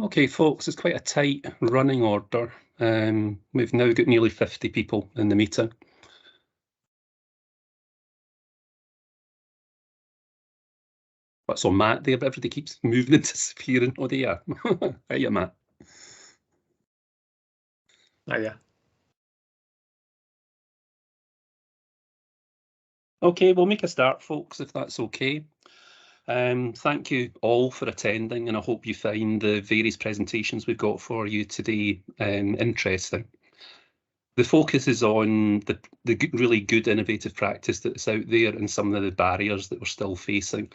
Okay, folks, it's quite a tight running order. We've now got nearly 50 people in the meeting. What's on Matt there? But everybody keeps moving and disappearing. Oh, they are. Hiya, Matt. Hiya. Okay, we'll make a start, folks, if that's okay. Thank you all for attending, and I hope you find the various presentations we've got for you today interesting. The focus is on the really good innovative practice that's out there and some of the barriers that we're still facing.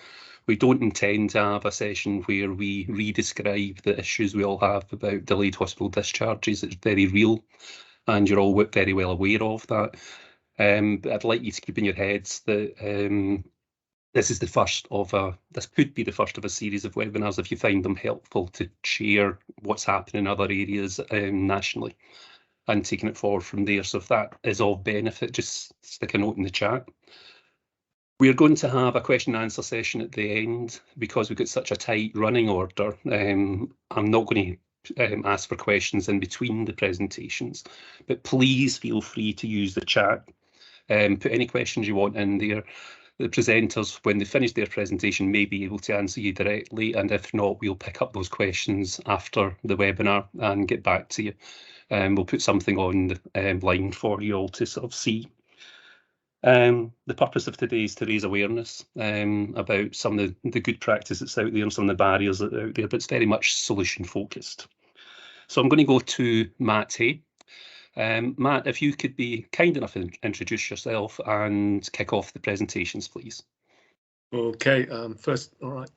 We don't intend to have a session where we re-describe the issues we all have about delayed hospital discharges. It's very real, and you're all very well aware of that. But I'd like you to keep in your heads that this is the first of this could be the first of a series of webinars if you find them helpful to share what's happening in other areas nationally and taking it forward from there. So if that is of benefit, just stick a note in the chat. We're going to have a question and answer session at the end because we've got such a tight running order. I'm not going to ask for questions in between the presentations, but please feel free to use the chat. Put any questions you want in there. The presenters, when they finish their presentation, may be able to answer you directly, and if not, we'll pick up those questions after the webinar and get back to you. We'll put something on the line for you all to sort of see. The purpose of today is to raise awareness about some of the good practice that's out there and some of the barriers that are out there, but it's very much solution focused. So I'm going to go to Matt Hay. Matt, if you could be kind enough to introduce yourself and kick off the presentations, please. Okay, first, all right.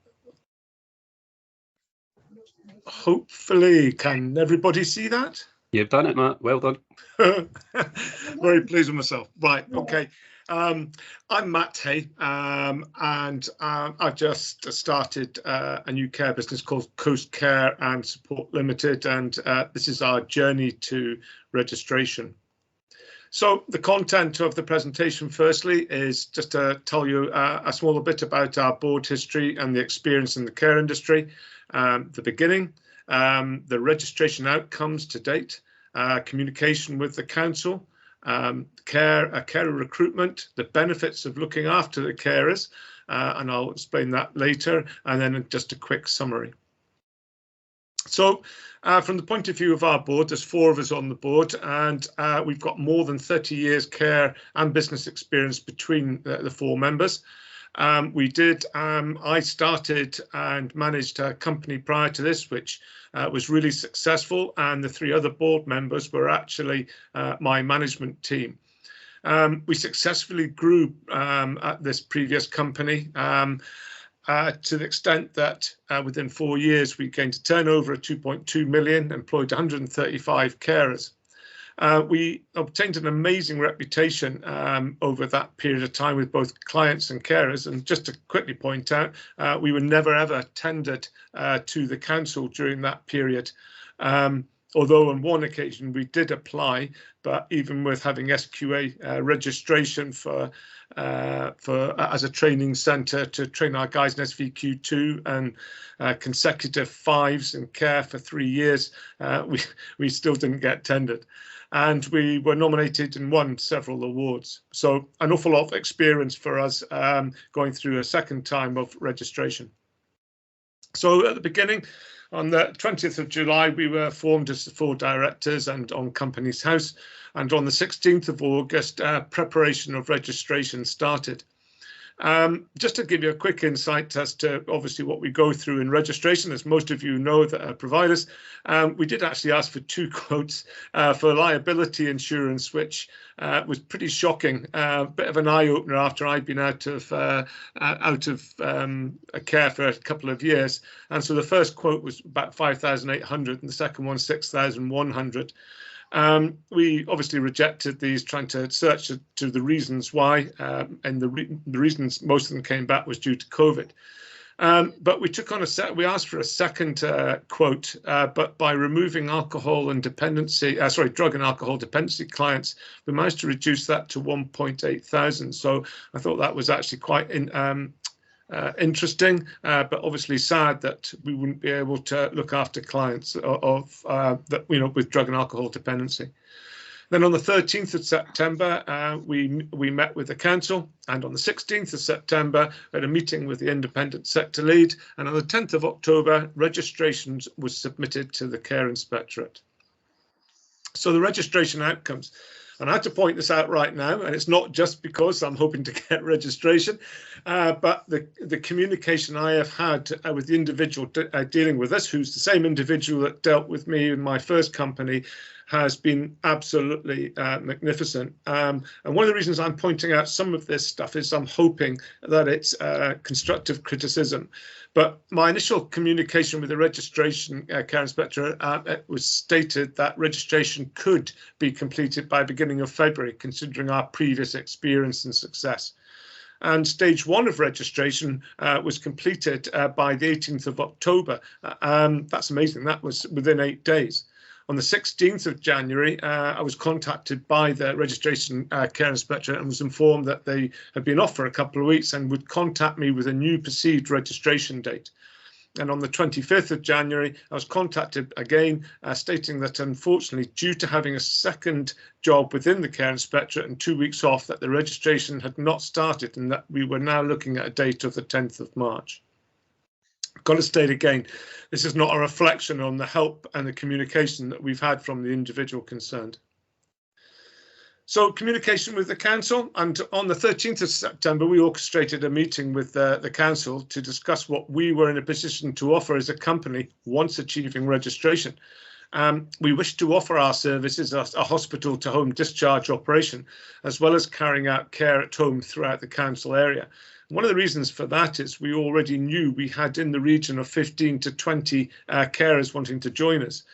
Hopefully, can everybody see that? You've done it, Matt. Well done. Very pleased with myself. Right, okay. I'm Matt Hay, and I've just started a new care business called Coast Care and Support Limited, and this is our journey to registration. So the content of the presentation, firstly, is just to tell you a small bit about our board history and the experience in the care industry, the beginning, the registration outcomes to date, communication with the council, carer recruitment, the benefits of looking after the carers, and I'll explain that later, and then just a quick summary. So from the point of view of our board, there's 4 of us on the board, and we've got more than 30 years care and business experience between the 4 members. I started and managed a company prior to this, which was really successful, and the 3 other board members were actually my management team. We successfully grew at this previous company to the extent that within 4 years we gained a turnover of 2.2 million, employed 135 carers. We obtained an amazing reputation over that period of time with both clients and carers. And just to quickly point out, we were never ever tendered to the council during that period. Although on one occasion we did apply, but even with having SQA registration as a training centre to train our guys in SVQ2 and consecutive 5s in care for 3 years, we still didn't get tendered. And we were nominated and won several awards. So an awful lot of experience for us going through a second time of registration. So at the beginning, on the 20th of July, we were formed as the 4 directors and on Companies House. And on the 16th of August, preparation of registration started. Just to give you a quick insight as to obviously what we go through in registration, as most of you know that are providers, we did actually ask for 2 quotes for liability insurance, which was pretty shocking, a bit of an eye-opener after I'd been out of care for a couple of years. And so the first quote was about 5,800 and the second one 6,100. We obviously rejected these, trying to search to the reasons why, and the reasons most of them came back was due to COVID. But we took on we asked for a second quote, but by removing alcohol and dependency, drug and alcohol dependency clients, we managed to reduce that to 1.8 thousand. So I thought that was actually quite interesting, but obviously sad that we wouldn't be able to look after clients that with drug and alcohol dependency. Then on the 13th of September, we met with the council, and on the 16th of September, we had a meeting with the independent sector lead, and on the 10th of October, registrations was submitted to the Care Inspectorate. So the registration outcomes, and I have to point this out right now, and it's not just because I'm hoping to get registration, but the communication I have had with the individual dealing with us, who's the same individual that dealt with me in my first company, has been absolutely magnificent. And one of the reasons I'm pointing out some of this stuff is I'm hoping that it's constructive criticism. But my initial communication with the registration care inspector was stated that registration could be completed by beginning of February, considering our previous experience and success. And stage 1 of registration was completed by the 18th of October. That's amazing. That was within 8 days. On the 16th of January, I was contacted by the registration care inspector and was informed that they had been off for a couple of weeks and would contact me with a new perceived registration date. And on the 25th of January, I was contacted again, stating that unfortunately, due to having a second job within the care inspectorate and 2 weeks off, that the registration had not started and that we were now looking at a date of the 10th of March. Got to state again, this is not a reflection on the help and the communication that we've had from the individual concerned. So communication with the council, and on the 13th of September, we orchestrated a meeting with the council to discuss what we were in a position to offer as a company once achieving registration. We wish to offer our services as a hospital to home discharge operation, as well as carrying out care at home throughout the council area. One of the reasons for that is we already knew we had in the region of 15 to 20 carers wanting to join us.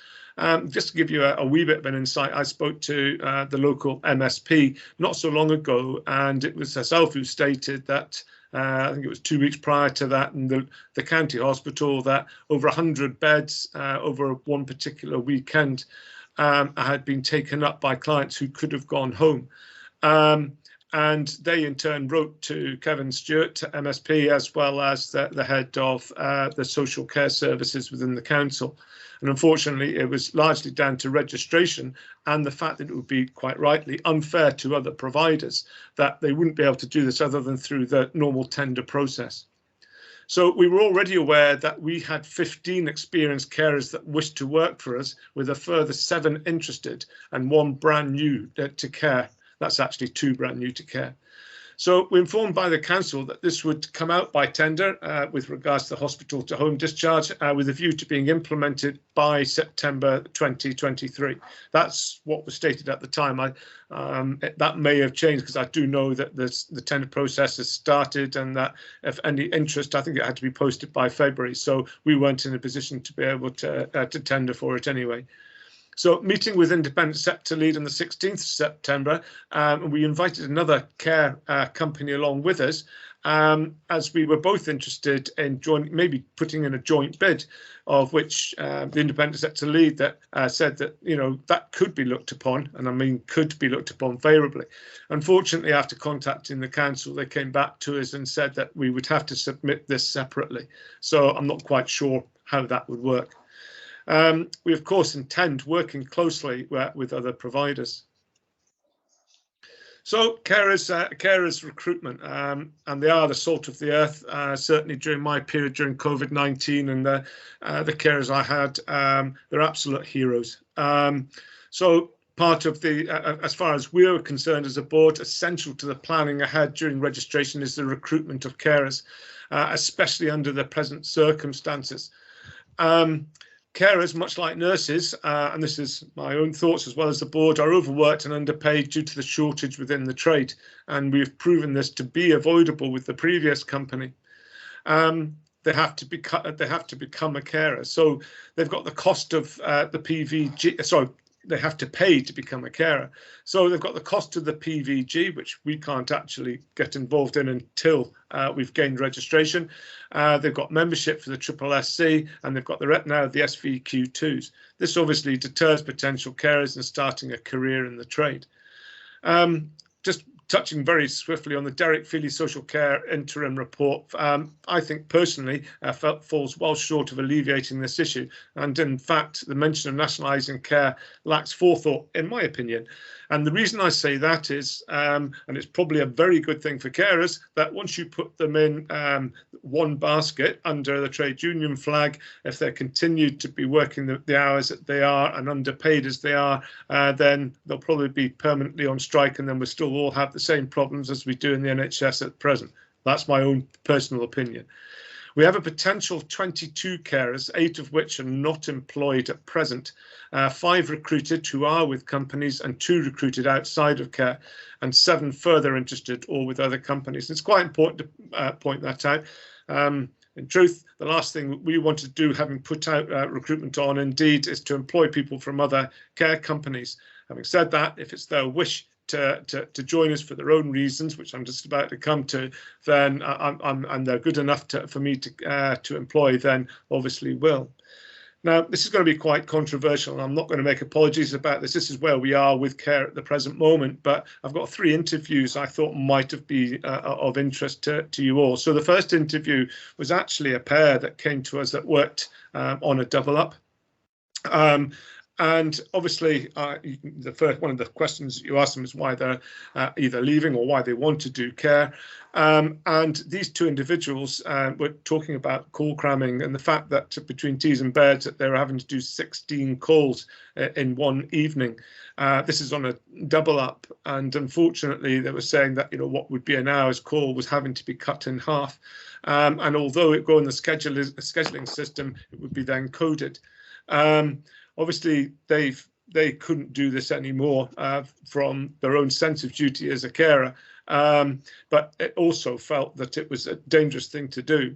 Just to give you a wee bit of an insight, I spoke to the local MSP not so long ago, and it was herself who stated that I think it was 2 weeks prior to that in the county hospital that over 100 beds over one particular weekend had been taken up by clients who could have gone home. And they in turn wrote to Kevin Stewart, to MSP, as well as the head of the social care services within the council. And unfortunately, it was largely down to registration and the fact that it would be quite rightly unfair to other providers that they wouldn't be able to do this other than through the normal tender process. So we were already aware that we had 15 experienced carers that wished to work for us, with a further 7 interested and 1 brand new to care. That's actually 2 brand new to care. So we're informed by the council that this would come out by tender with regards to the hospital to home discharge with a view to being implemented by September 2023. That's what was stated at the time. That may have changed because I do know that the tender process has started and that if any interest, I think it had to be posted by February. So we weren't in a position to be able to tender for it anyway. So meeting with independent sector lead on the 16th of September, we invited another care company along with us, as we were both interested in maybe putting in a joint bid, of which the independent sector lead that said that, that could be looked upon, and I mean could be looked upon favourably. Unfortunately, after contacting the council, they came back to us and said that we would have to submit this separately. So I'm not quite sure how that would work. We, of course, intend working closely with other providers. So carers recruitment, and they are the salt of the earth, certainly during my period during COVID-19 and the carers I had, they're absolute heroes. So part of the, as far as we're concerned as a board, essential to the planning ahead during registration is the recruitment of carers, especially under the present circumstances. Carers, much like nurses, and this is my own thoughts as well as the board, are overworked and underpaid due to the shortage within the trade, and we've proven this to be avoidable with the previous company. They have to become a carer, so they've got the cost of the PVG. Sorry, they have to pay to become a carer. So they've got the cost of the PVG, which we can't actually get involved in until we've gained registration. They've got membership for the SSSC, and they've got now the SVQ2s. This obviously deters potential carers in starting a career in the trade. Just touching very swiftly on the Derek Feely Social Care Interim Report, I think personally falls well short of alleviating this issue. And in fact, the mention of nationalising care lacks forethought, in my opinion. And the reason I say that is, and it's probably a very good thing for carers, that once you put them in one basket under the trade union flag, if they're continued to be working the hours that they are and underpaid as they are, then they'll probably be permanently on strike, and then we'll still all have the same problems as we do in the NHS at present. That's my own personal opinion. We have a potential 22 carers, 8 of which are not employed at present, 5 recruited who are with companies and 2 recruited outside of care, and 7 further interested or with other companies. It's quite important to point that out. In truth, the last thing we want to do, having put out recruitment on Indeed, is to employ people from other care companies. Having said that, if it's their wish to join us for their own reasons, which I'm just about to come to, then and they're good enough for me to employ, then obviously will. Now, this is going to be quite controversial, and I'm not going to make apologies about this. This is where we are with care at the present moment, but I've got 3 interviews I thought might have been of interest to you all. So the first interview was actually a pair that came to us that worked on a double up. And obviously, the first one of the questions you asked them is why they're either leaving or why they want to do care. And these 2 individuals were talking about call cramming and the fact that between teas and beds that they were having to do 16 calls in one evening. This is on a double up, and unfortunately, they were saying that what would be an hour's call was having to be cut in half. And although it go in the scheduling system, it would be then coded. Obviously, they couldn't do this anymore from their own sense of duty as a carer, but it also felt that it was a dangerous thing to do.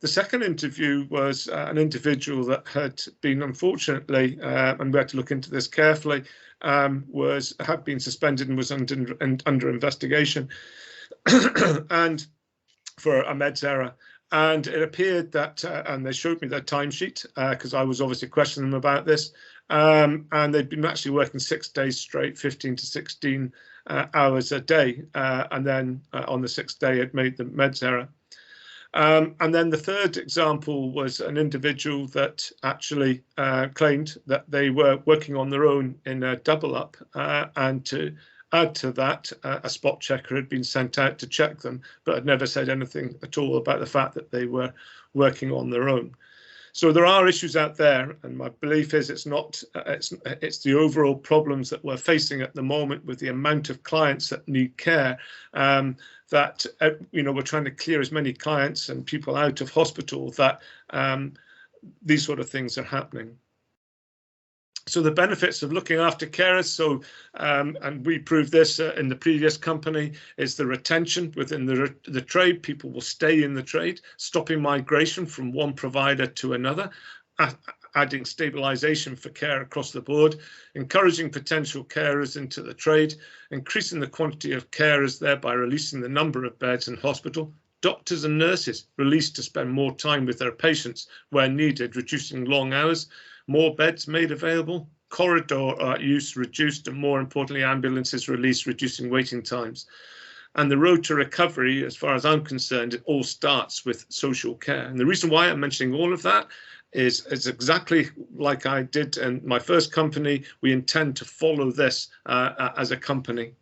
The second interview was an individual that had been, unfortunately, and we had to look into this carefully, had been suspended and was under investigation, and for a meds error. And it appeared that, and they showed me their timesheet, because I was obviously questioning them about this, and they'd been actually working 6 days straight, 15 to 16 hours a day, and then on the 6th day it made the meds error. And then the third example was an individual that actually claimed that they were working on their own in a double up, and to add to that, a spot checker had been sent out to check them, but had never said anything at all about the fact that they were working on their own. So there are issues out there, and my belief is it's the overall problems that we're facing at the moment with the amount of clients that need care, that we're trying to clear as many clients and people out of hospital that these sort of things are happening. So the benefits of looking after carers, and we proved this in the previous company, is the retention within the trade. People will stay in the trade, stopping migration from one provider to another, adding stabilisation for care across the board, encouraging potential carers into the trade, increasing the quantity of carers, thereby releasing the number of beds in hospital. Doctors and nurses released to spend more time with their patients where needed, reducing long hours. More beds made available, corridor use reduced, and more importantly, ambulances released, reducing waiting times. And the road to recovery, as far as I'm concerned, it all starts with social care. And the reason why I'm mentioning all of that is exactly like I did in my first company. We intend to follow this as a company.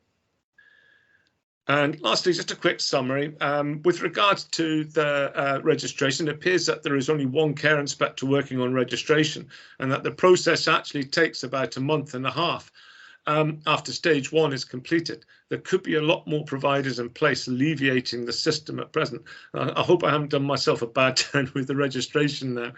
And lastly, just a quick summary. With regards to the registration, it appears that there is only one care inspector working on registration, and that the process actually takes about a month and a half after stage 1 is completed. There could be a lot more providers in place alleviating the system at present. I hope I haven't done myself a bad turn with the registration now.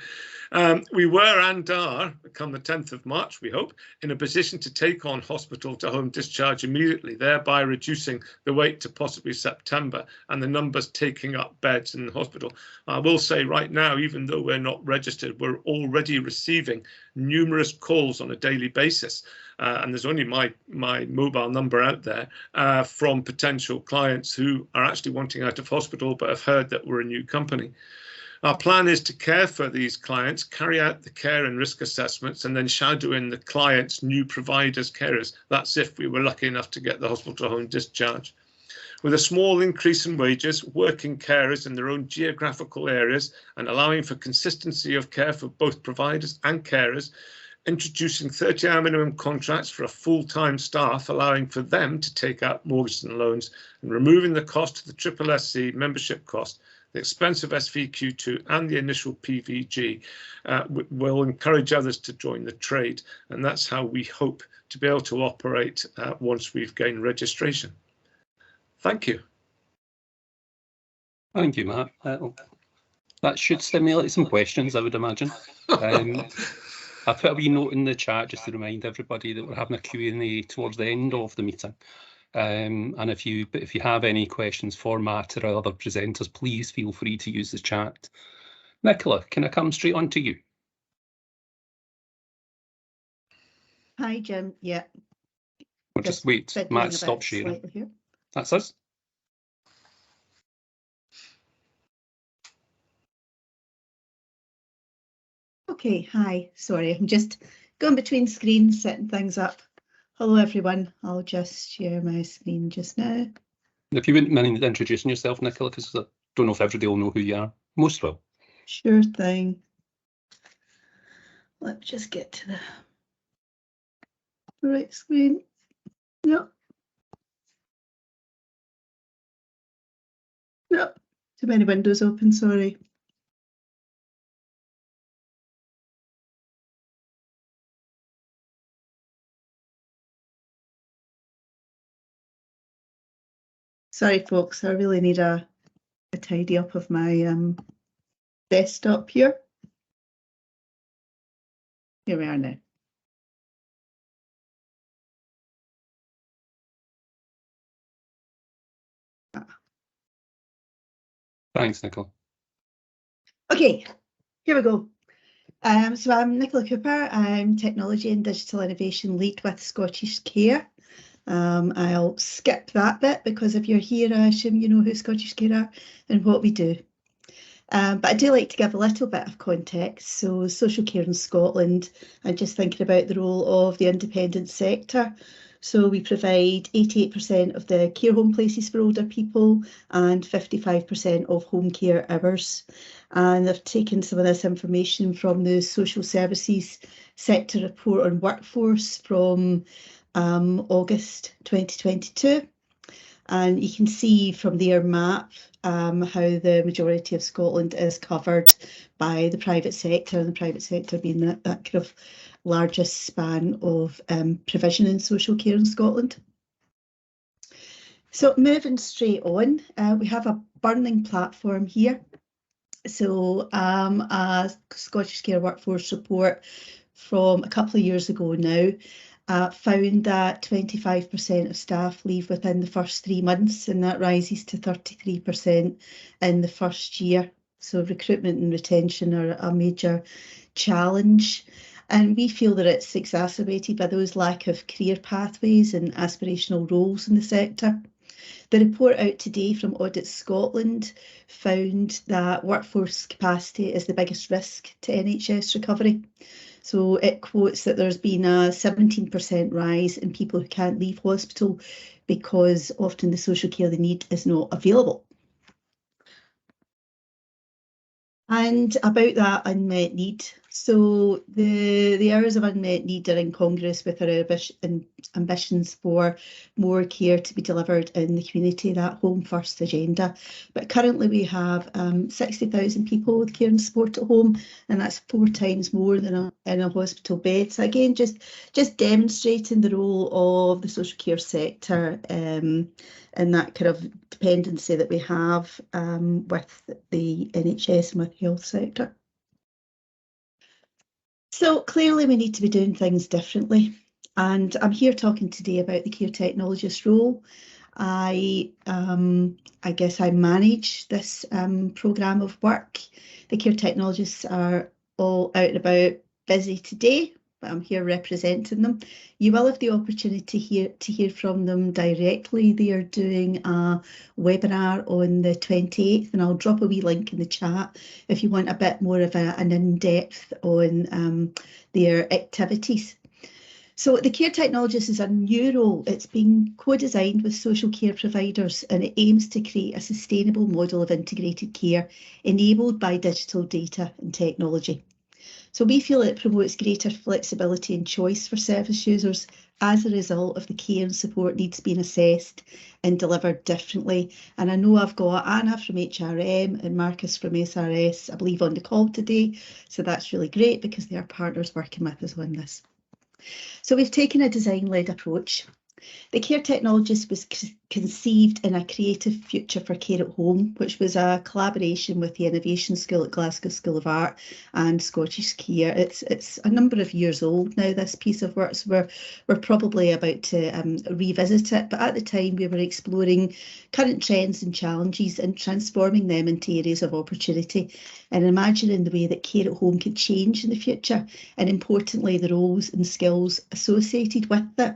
We were and are, come the 10th of March, we hope, in a position to take on hospital to home discharge immediately, thereby reducing the wait to possibly September and the numbers taking up beds in the hospital. I will say right now, even though we're not registered, we're already receiving numerous calls on a daily basis. And there's only my mobile number out there from potential clients who are actually wanting out of hospital but have heard that we're a new company. Our plan is to care for these clients, carry out the care and risk assessments, and then shadow in the client's new providers' carers. That's if we were lucky enough to get the hospital home discharge. With a small increase in wages, working carers in their own geographical areas and allowing for consistency of care for both providers and carers, introducing 30-hour minimum contracts for a full-time staff, allowing for them to take out mortgages and loans, and removing the cost of the SSSC membership cost, the expense of SVQ2 and the initial PVG will encourage others to join the trade. And that's how we hope to be able to operate once we've gained registration. Thank you. Thank you, Matt. That should stimulate some questions, I would imagine. I put a wee note in the chat just to remind everybody that we're having a Q&A towards the end of the meeting. And if you have any questions for Matt or other presenters, please feel free to use the chat. Nicola, can I come straight on to you? Hi, Jim. Yeah. We'll just wait. Matt, stop sharing. That's us. Okay, hi. Sorry, I'm just going between screens, setting things up. Hello, everyone. I'll just share my screen just now. If you wouldn't mind introducing yourself, Nicola, because I don't know if everybody will know who you are. Most will. Sure thing. Let's just get to the right screen. No. No. Too many windows open, sorry. Sorry, folks, I really need a tidy up of my desktop here. Here we are now. Thanks, Nicola. Okay, here we go. So I'm Nicola Cooper. I'm Technology and Digital Innovation Lead with Scottish Care. I'll skip that bit because if you're here, I assume you know who Scottish Care are and what we do. But I do like to give a little bit of context. So social care in Scotland, I'm just thinking about the role of the independent sector. So we provide 88% of the care home places for older people and 55% of home care hours. And I've taken some of this information from the Social Services Sector Report on Workforce from August 2022. And you can see from their map how the majority of Scotland is covered by the private sector, and the private sector being that kind of largest span of provision in social care in Scotland. So moving straight on, we have a burning platform here. So a Scottish Care Workforce report from a couple of years ago now found that 25% of staff leave within the first 3 months, and that rises to 33% in the first year. So recruitment and retention are a major challenge. And we feel that it's exacerbated by those lack of career pathways and aspirational roles in the sector. The report out today from Audit Scotland found that workforce capacity is the biggest risk to NHS recovery. So it quotes that there's been a 17% rise in people who can't leave hospital because often the social care they need is not available. And about that unmet need. So the areas of unmet need are incongruous with our ambitions for more care to be delivered in the community, that home first agenda. But currently we have 60,000 people with care and support at home, and that's 4 times more than in a hospital bed. So again, just demonstrating the role of the social care sector and that kind of dependency that we have with the NHS and with the health sector. So clearly we need to be doing things differently, and I'm here talking today about the care technologist role. I guess I manage this programme of work. The care technologists are all out and about busy today, but I'm here representing them. You will have the opportunity to hear from them directly. They are doing a webinar on the 28th, and I'll drop a wee link in the chat if you want a bit more of an in-depth on their activities. So the Care Technologist is a new role. It's been co-designed with social care providers, and it aims to create a sustainable model of integrated care enabled by digital data and technology. So we feel it promotes greater flexibility and choice for service users as a result of the care and support needs being assessed and delivered differently. And I know I've got Anna from HRM and Marcus from SRS, I believe, on the call today. So that's really great because they are partners working with us on this. So we've taken a design-led approach. The Care Technologist was conceived in a creative future for care at home, which was a collaboration with the Innovation School at Glasgow School of Art and Scottish Care. It's a number of years old now, this piece of work, so we're probably about to revisit it. But at the time, we were exploring current trends and challenges and transforming them into areas of opportunity and imagining the way that care at home could change in the future, and importantly, the roles and skills associated with this.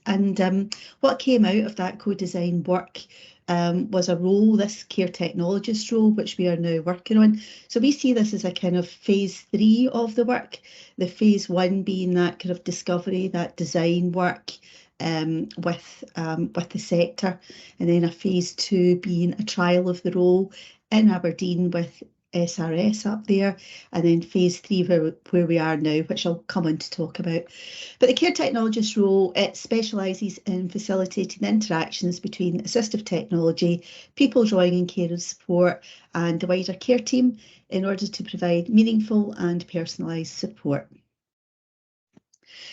And what came out of that co-design work was a role, this Care Technologist role, which we are now working on. So we see this as a kind of phase 3 of the work, the phase 1 being that kind of discovery, that design work with the sector, and then a phase 2 being a trial of the role in Aberdeen with SRS up there, and then phase 3 where we are now, which I'll come on to talk about. But the Care Technologist role, it specialises in facilitating interactions between assistive technology, people drawing in care and support, and the wider care team in order to provide meaningful and personalised support.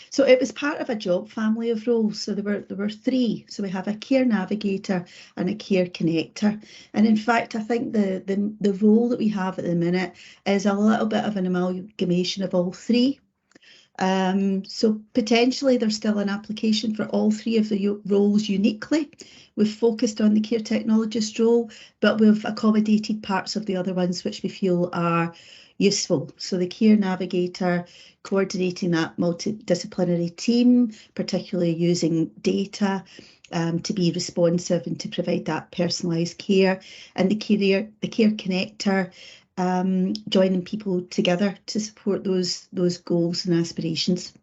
So it was part of a job family of roles. So there were 3. So we have a care navigator and a care connector. And in fact, I think the role that we have at the minute is a little bit of an amalgamation of all 3. So potentially there's still an application for all 3 of the roles uniquely. We've focused on the Care Technologist role, but we've accommodated parts of the other ones which we feel are useful. So the care navigator, coordinating that multidisciplinary team, particularly using data to be responsive and to provide that personalised care, and the care connector, joining people together to support those goals and aspirations.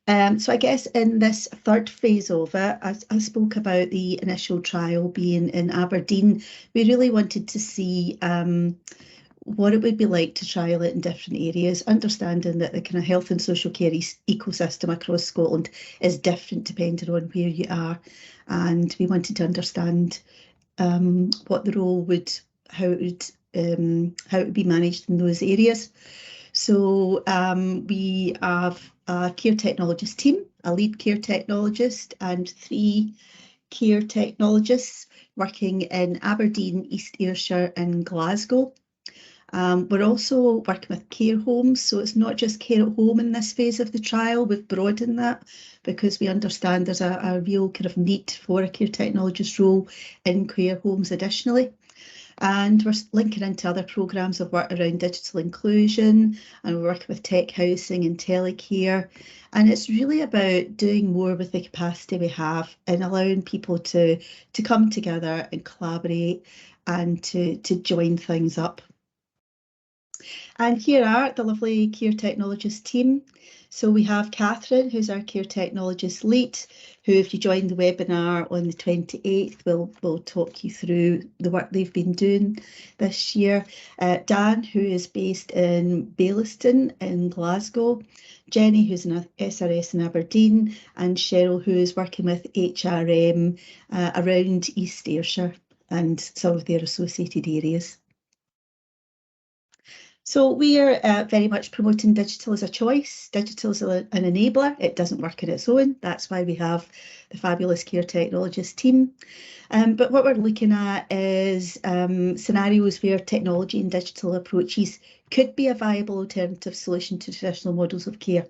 So I guess in this 3rd phase of it, I spoke about the initial trial being in Aberdeen. We really wanted to see what it would be like to trial it in different areas, understanding that the kind of health and social care ecosystem across Scotland is different depending on where you are. And we wanted to understand what the role would, how it would be managed in those areas. So we have a Care Technologist team, a lead Care Technologist, and 3 Care Technologists working in Aberdeen, East Ayrshire and Glasgow. We're also working with care homes, so it's not just care at home in this phase of the trial. We've broadened that because we understand there's a real kind of need for a Care Technologist role in care homes additionally. And we're linking into other programmes of work around digital inclusion, and we're working with tech housing and telecare. And it's really about doing more with the capacity we have and allowing people to come together and collaborate and to join things up. And here are the lovely Care Technologist team. So we have Catherine, who's our Care Technologist lead, who, if you join the webinar on the 28th, will talk you through the work they've been doing this year. Dan, who is based in Baillieston in Glasgow. Jenny, who's in SRS in Aberdeen, and Cheryl, who is working with HRM around East Ayrshire and some of their associated areas. So we are very much promoting digital as a choice. Digital is an enabler. It doesn't work on its own. That's why we have the fabulous Care Technologist team. But what we're looking at is scenarios where technology and digital approaches could be a viable alternative solution to traditional models of care.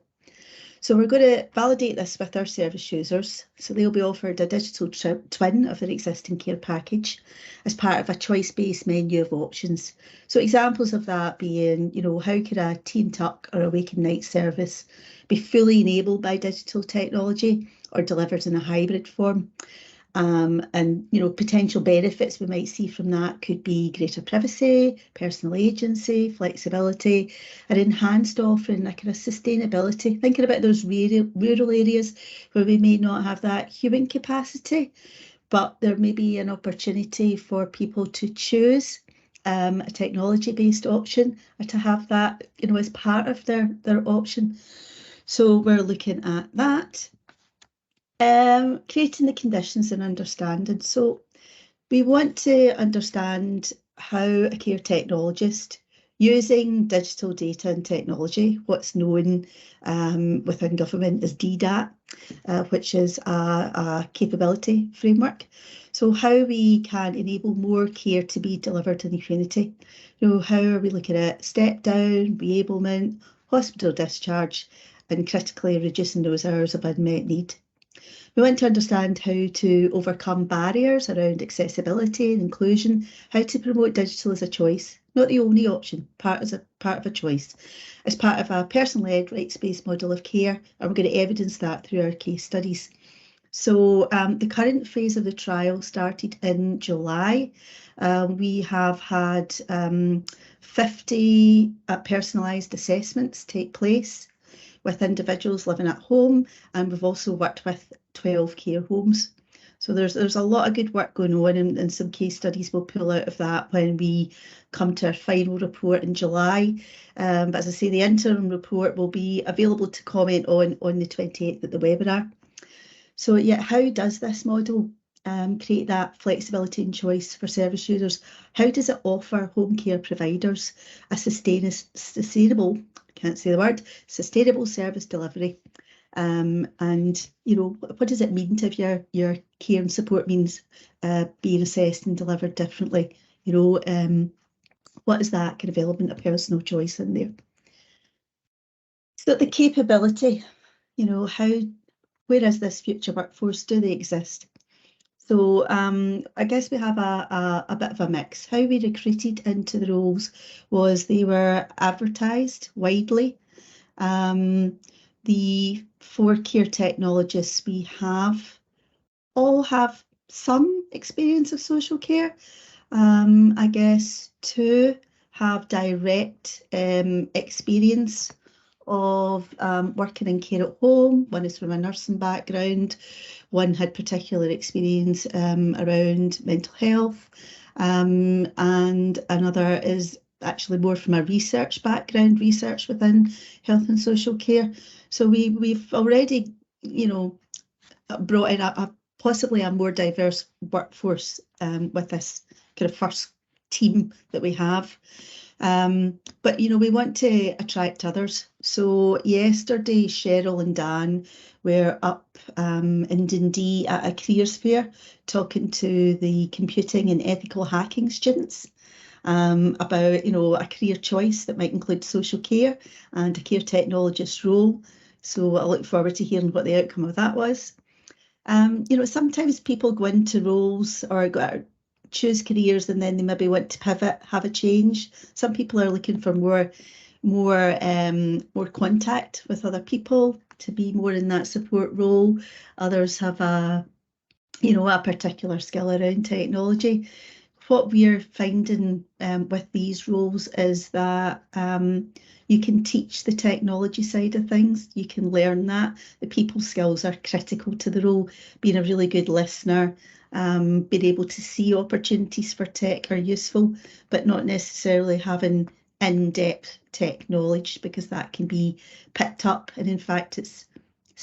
So we're going to validate this with our service users. So they'll be offered a digital twin of their existing care package as part of a choice-based menu of options. So examples of that being, how could a teen tuck or a waking night service be fully enabled by digital technology or delivered in a hybrid form? And potential benefits we might see from that could be greater privacy, personal agency, flexibility, an enhanced offering, a kind of sustainability, thinking about those rural areas where we may not have that human capacity, but there may be an opportunity for people to choose a technology-based option, or to have that as part of their option. So we're looking at that. Creating the conditions and understanding. So we want to understand how a care technologist, using digital data and technology, what's known within government as DDAT, which is a capability framework. So how we can enable more care to be delivered in the community. How are we looking at step down, reablement, hospital discharge, and critically reducing those hours of unmet need. We want to understand how to overcome barriers around accessibility and inclusion, how to promote digital as a choice, not the only option, part of a choice, as part of a person-led, rights-based model of care, and we're going to evidence that through our case studies. So the current phase of the trial started in July. We have had 50 personalised assessments take place with individuals living at home, and we've also worked with 12 care homes. So there's a lot of good work going on, and some case studies we'll pull out of that when we come to our final report in July. But as I say, the interim report will be available to comment on the 28th at the webinar. So yeah, how does this model create that flexibility and choice for service users? How does it offer home care providers a sustainable, can't say the word, sustainable service delivery? And what does it mean to have your care and support means being assessed and delivered differently? What is that kind of element of personal choice in there? So the capability, where is this future workforce? Do they exist? So I guess we have a bit of a mix. How we recruited into the roles was they were advertised widely. The 4 care technologists we all have some experience of social care. I guess 2 have direct experience of working in care at home. One is from a nursing background. One had particular experience around mental health, and another is actually more from a research background, research within health and social care. So we've already, brought in possibly a more diverse workforce with this kind of first team that we have. But we want to attract others. So yesterday, Cheryl and Dan were up in Dundee at a careers fair talking to the computing and ethical hacking students about a career choice that might include social care and a care technologist role. So I look forward to hearing what the outcome of that was. Sometimes people go into roles or choose careers and then they maybe want to pivot, have a change. Some people are looking for more contact with other people, to be more in that support role. Others have a particular skill around technology. What we're finding with these roles is that you can teach the technology side of things. You can learn that. The people skills are critical to the role. Being a really good listener, being able to see opportunities for tech are useful, but not necessarily having in-depth tech knowledge, because that can be picked up. And in fact, it's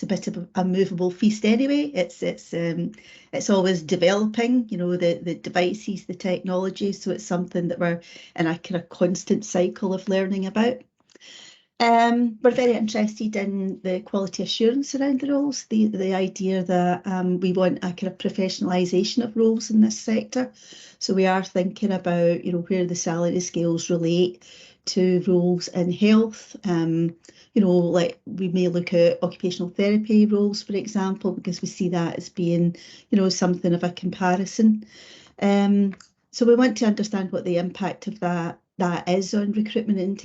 a bit of a movable feast anyway. It's always developing, the devices, the technology. So it's something that we're in a kind of constant cycle of learning about. We're very interested in the quality assurance around the roles, the idea that we want a kind of professionalisation of roles in this sector. So we are thinking about, where the salary scales relate to roles in health. Like we may look at occupational therapy roles, for example, because we see that as being, something of a comparison. So we want to understand what the impact of that is on recruitment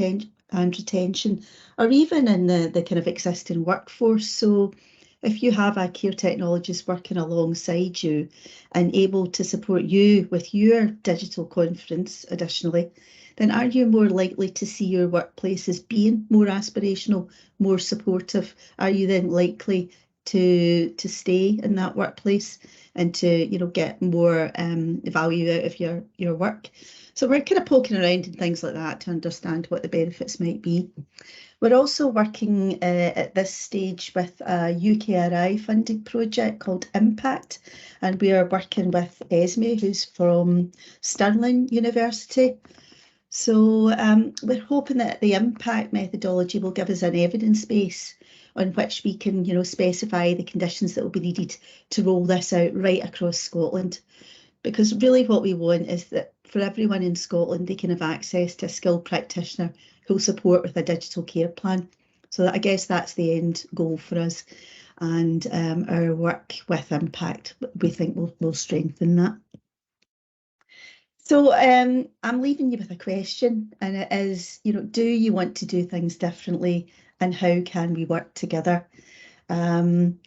and retention, or even in the kind of existing workforce. So if you have a care technologist working alongside you and able to support you with your digital conference additionally, then are you more likely to see your workplace as being more aspirational, more supportive? Are you then likely to stay in that workplace and to, you know, get more value out of your work? So we're kind of poking around and things like that to understand what the benefits might be. We're also working at this stage with a UKRI funded project called Impact, and we are working with Esme, who's from Stirling University. So we're hoping that the impact methodology will give us an evidence base on which we can, you know, specify the conditions that will be needed to roll this out right across Scotland. Because really what we want is that for everyone in Scotland, they can have access to a skilled practitioner who'll support with a digital care plan. So I guess that's the end goal for us. And our work with Impact, we think will strengthen that. So I'm leaving you with a question, and it is, you know, do you want to do things differently, and how can we work together? As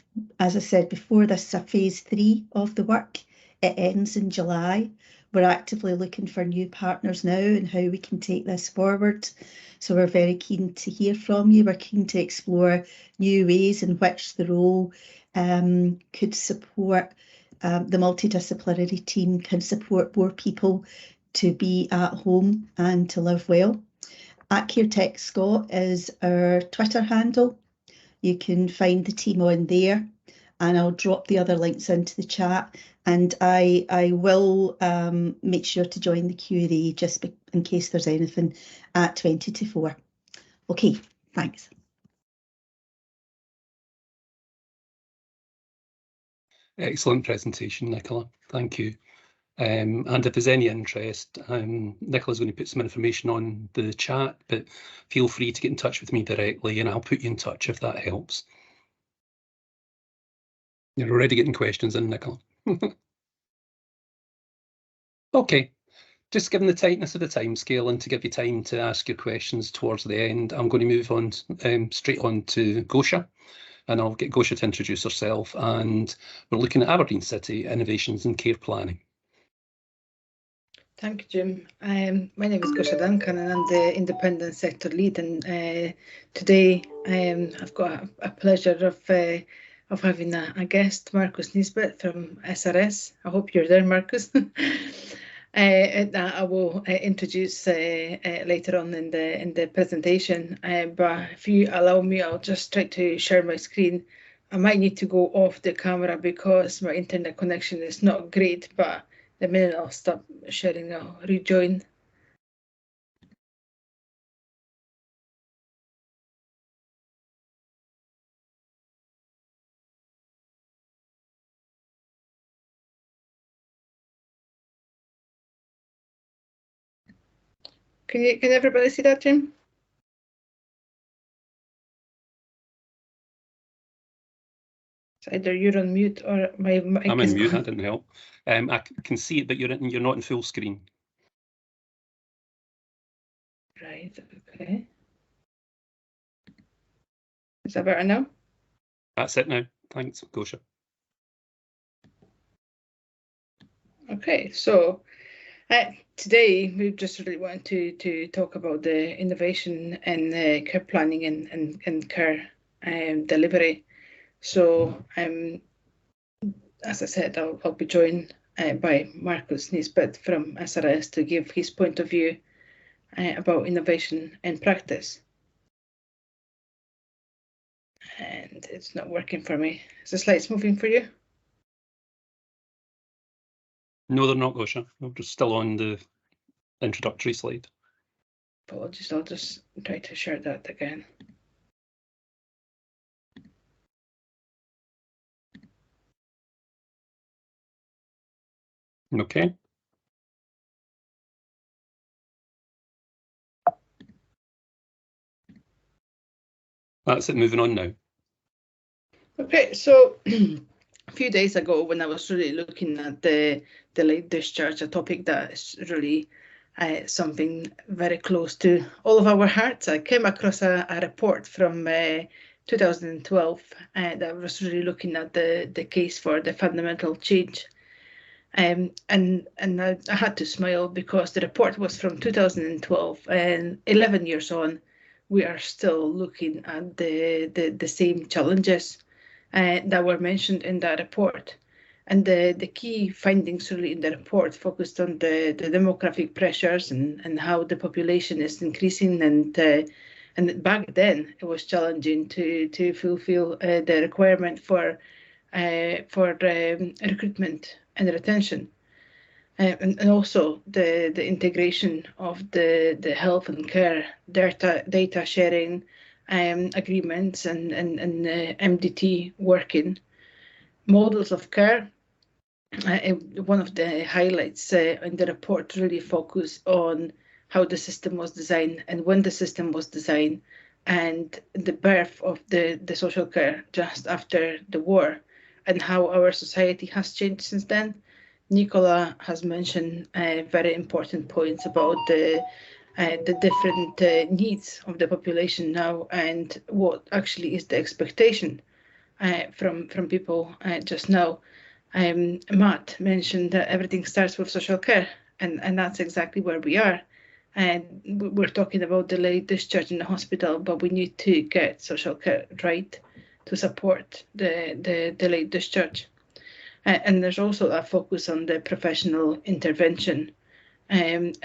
I said before, this is a phase 3 of the work. It ends in July. We're actively looking for new partners now and how we can take this forward. So we're very keen to hear from you. We're keen to explore new ways in which the role could support the multidisciplinary team, can support more people to be at home and to live well. @CareTech Scott is our Twitter handle. You can find the team on there, and I'll drop the other links into the chat. And I will make sure to join the Q&A just in case there's anything at 20 to 4. Okay, thanks. Excellent presentation, Nicola. Thank you. And if there's any interest, Nicola's going to put some information on the chat, but feel free to get in touch with me directly and I'll put you in touch if that helps. You're already getting questions in, Nicola. Okay, just given the tightness of the timescale and to give you time to ask your questions towards the end, I'm going to move on straight on to Gosha, and I'll get Gosha to introduce herself. And we're looking at Aberdeen City innovations in care planning. Thank you, Jim. My name is Gosha Duncan and I'm the independent sector lead, and today I've got a pleasure of having a guest, Marcus Nisbet from SRS. I hope you're there, Marcus. And I will introduce later on in the presentation. But if you allow me, I'll just try to share my screen. I might need to go off the camera because my internet connection is not great, but the minute I'll stop sharing, I'll rejoin. Can everybody see that, Jim? So either you're on mute or my mic I'm is in mute, gone. that didn't help. I can see it, but you're not in full screen. Right, okay. Is that better now? That's it now. Thanks, Gosha. Okay, so today we just really want to talk about the innovation in care planning and care delivery. So as I said, I'll be joined by Marcus Nisbet from SRS to give his point of view about innovation in practice. And it's not working for me. Is the slides moving for you? No, they're not, Gosha. We're just still on the introductory slide. Apologies, I'll just try to share that again. Okay. That's it, moving on now. Okay, so a few days ago, when I was really looking at the late discharge, a topic that is really something very close to all of our hearts, I came across a report from 2012 that was really looking at the case for the fundamental change. And I had to smile because the report was from 2012, and 11 years on, we are still looking at the same challenges that were mentioned in that report. And the key findings really in the report focused on the demographic pressures and how the population is increasing, and back then it was challenging to fulfill the requirement for recruitment and retention, and also the integration of the health and care data sharing agreements and MDT working models of care. One of the highlights in the report really focus on how the system was designed and when the system was designed, and the birth of the social care just after the war, and how our society has changed since then. Nicola has mentioned very important points about the different needs of the population now, and what actually is the expectation from people just now. Matt mentioned that everything starts with social care, and that's exactly where we are. And we're talking about delayed discharge in the hospital, but we need to get social care right to support the delayed discharge. And there's also a focus on the professional intervention, and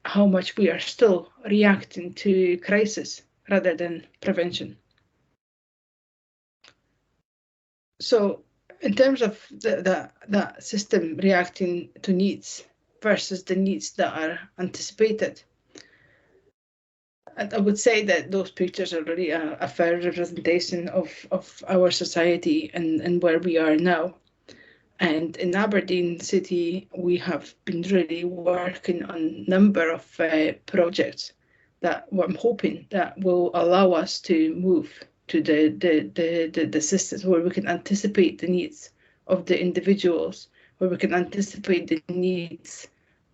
how much we are still reacting to crisis rather than prevention. So in terms of the system reacting to needs versus the needs that are anticipated, I would say that those pictures are really a fair representation of our society and where we are now. And in Aberdeen City, we have been really working on a number of projects that I'm hoping that will allow us to move to the systems where we can anticipate the needs of the individuals, where we can anticipate the needs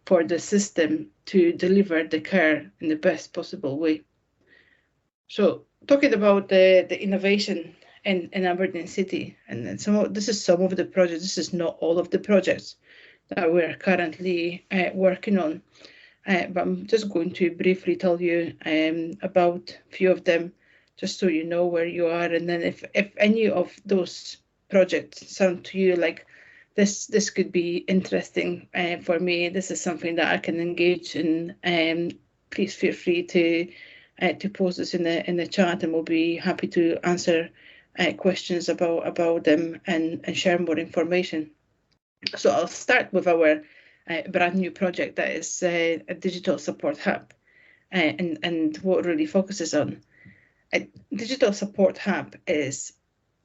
for the system to deliver the care in the best possible way. So talking about the innovation in Aberdeen City, and this is some of the projects, this is not all of the projects that we're currently working on, but I'm just going to briefly tell you about a few of them, just so you know where you are. And then if any of those projects sound to you like this could be interesting for me, this is something that I can engage in, please feel free to post this in the chat, and we'll be happy to answer questions about them and share more information. So I'll start with our brand new project that is a digital support hub, and what it really focuses on. A digital support hub is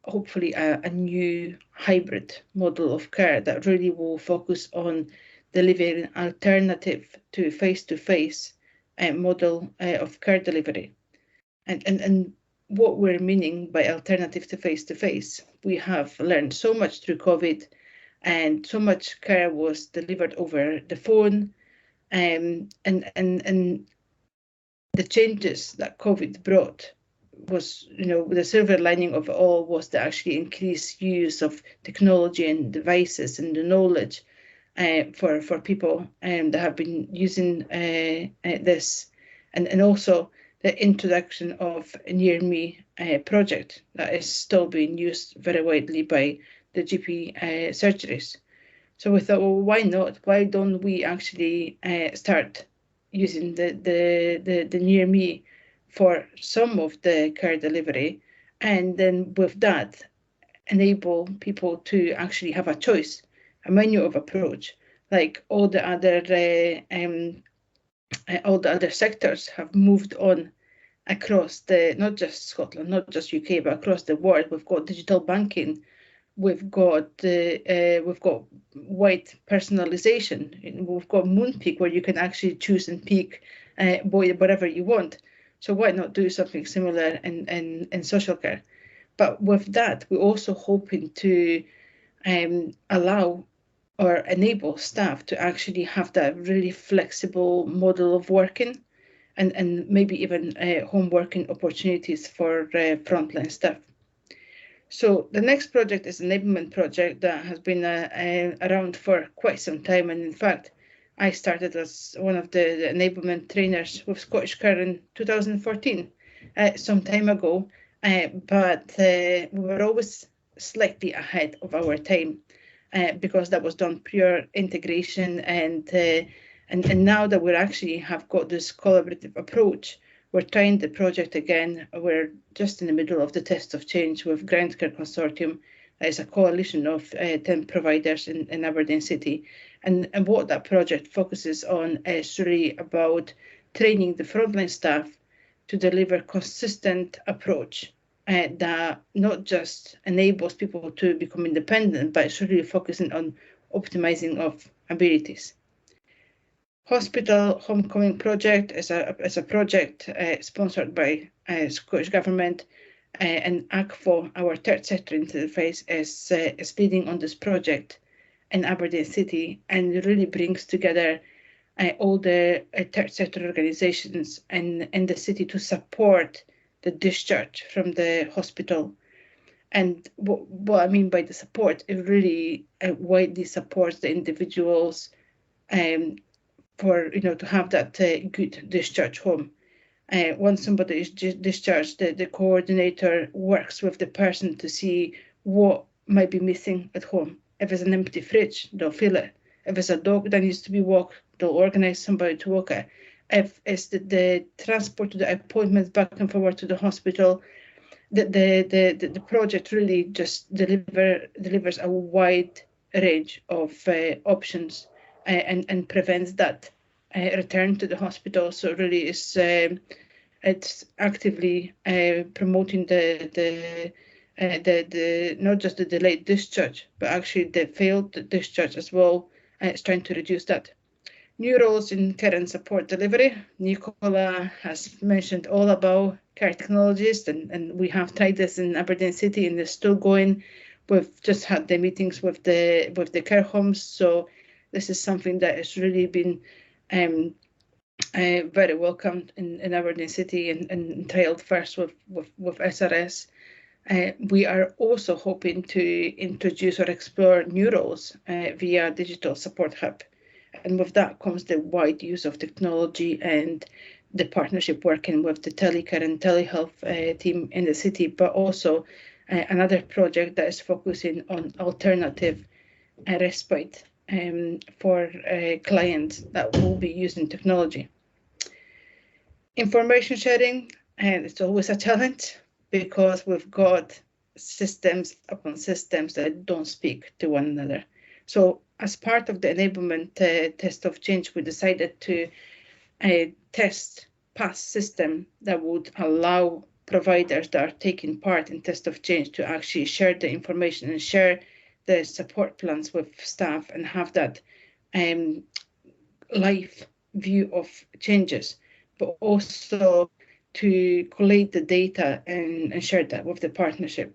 hopefully a new hybrid model of care that really will focus on delivering alternative to face-to-face model of care delivery. And what we're meaning by alternative to face-to-face, we have learned so much through COVID, and so much care was delivered over the phone, and the changes that COVID brought was, the silver lining of it all was the actually increased use of technology and devices and the knowledge for people that have been using this, and also the introduction of a Near Me project that is still being used very widely by the GP surgeries. So we thought, well, why not? Why don't we actually start using the Near Me for some of the care delivery, and then with that enable people to actually have a choice, a menu of approach, like all the other sectors have moved on across not just Scotland, not just UK, but across the world. We've got digital banking, we've got wide personalization, we've got Moonpeak, where you can actually choose and peak whatever you want. So why not do something similar in social care? But with that, we're also hoping to allow or enable staff to actually have that really flexible model of working, and maybe even home working opportunities for frontline staff. So the next project is an enablement project that has been around for quite some time. And in fact, I started as one of the enablement trainers with Scottish Care in 2014, some time ago, but we were always slightly ahead of our time because that was done pure integration. And now that we actually have got this collaborative approach, we're trying the project again. We're just in the middle of the test of change with Grindcare Consortium. It's a coalition of 10 providers in Aberdeen City. And what that project focuses on is really about training the frontline staff to deliver consistent approach that not just enables people to become independent, but it's really focusing on optimizing of abilities. Hospital Homecoming Project is a project sponsored by Scottish Government, and ACFO, our third sector interface, is leading on this project in Aberdeen City, and really brings together all the third sector organisations in the city to support the discharge from the hospital. And what I mean by the support, it really widely supports the individuals for to have that good discharge home. Once somebody is discharged, the coordinator works with the person to see what might be missing at home. If it's an empty fridge, they'll fill it. If it's a dog that needs to be walked, they'll organise somebody to walk it. If it's the transport to the appointments back and forward to the hospital, the project really just delivers a wide range of options and prevents that return to the hospital. So really it's actively promoting the not just the delayed discharge, but actually the failed discharge as well. It's trying to reduce that. New roles in care and support delivery. Nicola has mentioned all about care technologists, and we have tried this in Aberdeen City, and they're still going. We've just had the meetings with the care homes, so this is something that has really been very welcomed in Aberdeen City and trialled first with SRS. We are also hoping to introduce or explore new roles via Digital Support Hub. And with that comes the wide use of technology and the partnership working with the telecare and telehealth team in the city, but also another project that is focusing on alternative respite for clients that will be using technology. Information sharing, and it's always a challenge because we've got systems upon systems that don't speak to one another. So as part of the enablement test of change, we decided to test past system that would allow providers that are taking part in test of change to actually share the information and share the support plans with staff and have that live view of changes, but also to collate the data and share that with the partnership.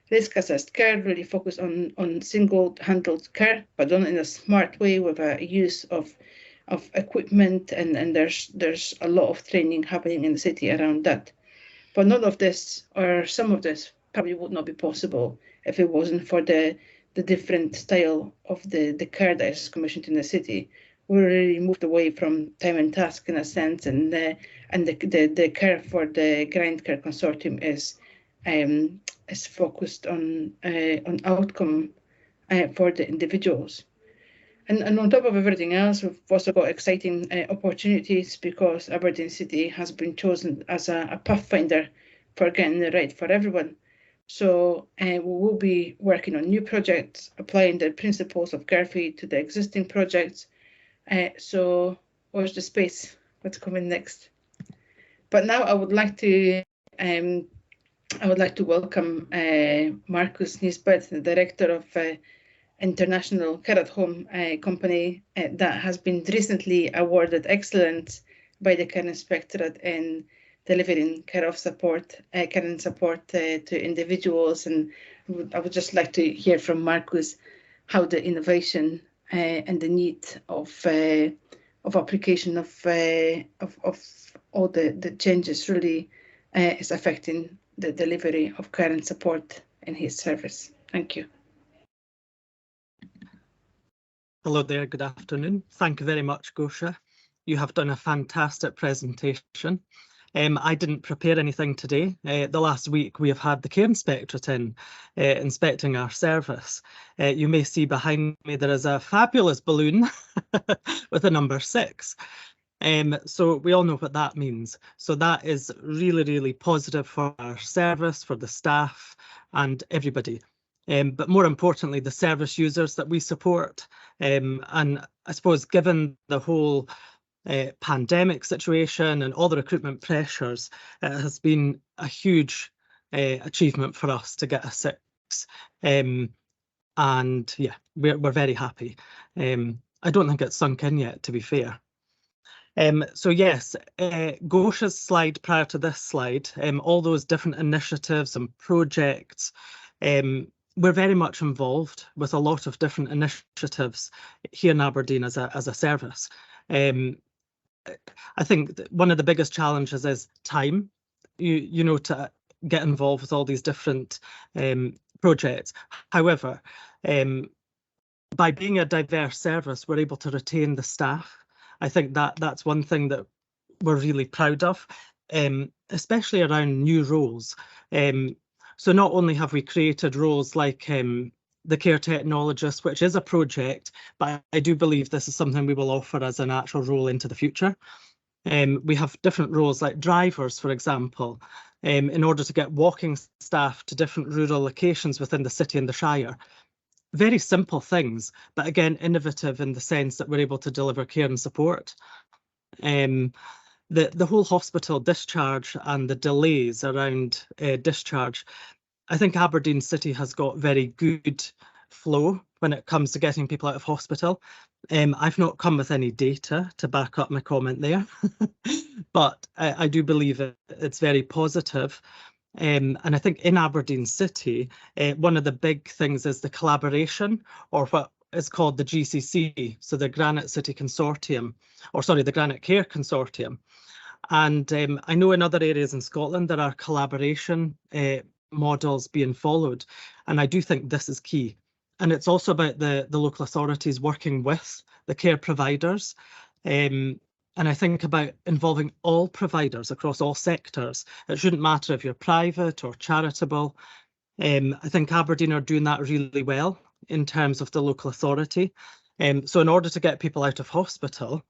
Risk assessed care really focus on single-handled care, but done in a smart way with a use of equipment, and there's a lot of training happening in the city around that. But none of this, or some of this, probably would not be possible if it wasn't for the different style of the care that is commissioned in the city. We really moved away from time and task in a sense, and the care for the Grindcare Consortium is focused on outcome for the individuals. And on top of everything else, we've also got exciting opportunities because Aberdeen City has been chosen as a pathfinder for getting it right for everyone. So we will be working on new projects, applying the principles of Garfi to the existing projects. So watch the space, what's coming next. But now I would like to welcome Marcus Nisbet, the director of International Care at Home company that has been recently awarded excellence by the Care Inspectorate in delivering care and support to individuals. And I would just like to hear from Marcus how the innovation and the need of application of all the changes really is affecting the delivery of care and support in his service. Thank you. Hello there, good afternoon. Thank you very much, Gosha. You have done a fantastic presentation. I didn't prepare anything today. The last week we have had the Care Inspectorate in inspecting our service. You may see behind me there is a fabulous balloon with a number 6. So we all know what that means. So that is really, really positive for our service, for the staff and everybody. But more importantly, the service users that we support. And I suppose given the whole pandemic situation and all the recruitment pressures, it has been a huge achievement for us to get a 6. And yeah, we're very happy. I don't think it's sunk in yet, to be fair. So yes, Gosha's slide prior to this slide, all those different initiatives and projects, we're very much involved with a lot of different initiatives here in Aberdeen as a service. I think that one of the biggest challenges is time, you know, to get involved with all these different projects. However, by being a diverse service, we're able to retain the staff. I think that's one thing that we're really proud of, especially around new roles. So not only have we created roles like the care technologist, which is a project, but I do believe this is something we will offer as an actual role into the future. We have different roles like drivers, for example, in order to get walking staff to different rural locations within the city and the Shire. Very simple things, but again, innovative in the sense that we're able to deliver care and support. The whole hospital discharge and the delays around discharge, I think Aberdeen City has got very good flow when it comes to getting people out of hospital. I've not come with any data to back up my comment there, but I do believe it's very positive. And I think in Aberdeen City, one of the big things is the collaboration, or what is called the GCC, so the Granite City Consortium, or sorry, the Granite Care Consortium. And I know in other areas in Scotland there are collaboration models being followed, and I do think this is key. And it's also about the local authorities working with the care providers. And I think about involving all providers across all sectors. It shouldn't matter if you're private or charitable. I think Aberdeen are doing that really well in terms of the local authority. So in order to get people out of hospital,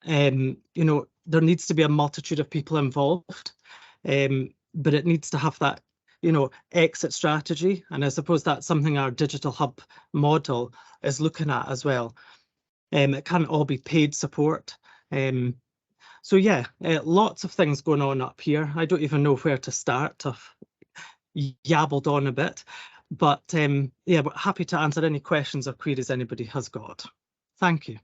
you know, there needs to be a multitude of people involved, but it needs to have that, you know, exit strategy. And I suppose that's something our digital hub model is looking at as well. It can't all be paid support. So yeah, lots of things going on up here. I don't even know where to start. I've yabbled on a bit, but yeah, we're happy to answer any questions or queries anybody has got. Thank you.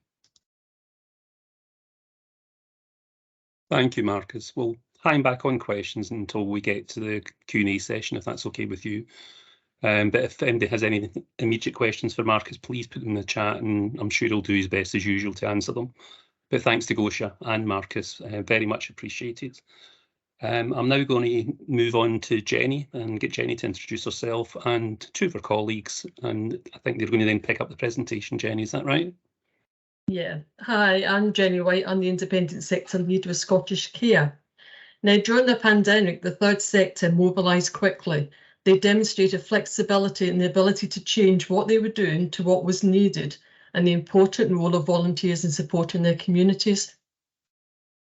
Thank you, Marcus. We'll hang back on questions until we get to the Q&A session, if that's okay with you. But if anybody has any immediate questions for Marcus, please put them in the chat, and I'm sure he'll do his best as usual to answer them. But thanks to Gosha and Marcus, very much appreciated. I'm now going to move on to Jenny and get Jenny to introduce herself and 2 of her colleagues, and I think they're going to then pick up the presentation. Jenny, is that right? Yeah. Hi, I'm Jenny White. I'm the independent sector lead with Scottish Care. Now, during the pandemic, the third sector mobilised quickly. They demonstrated flexibility and the ability to change what they were doing to what was needed, and the important role of volunteers in supporting their communities.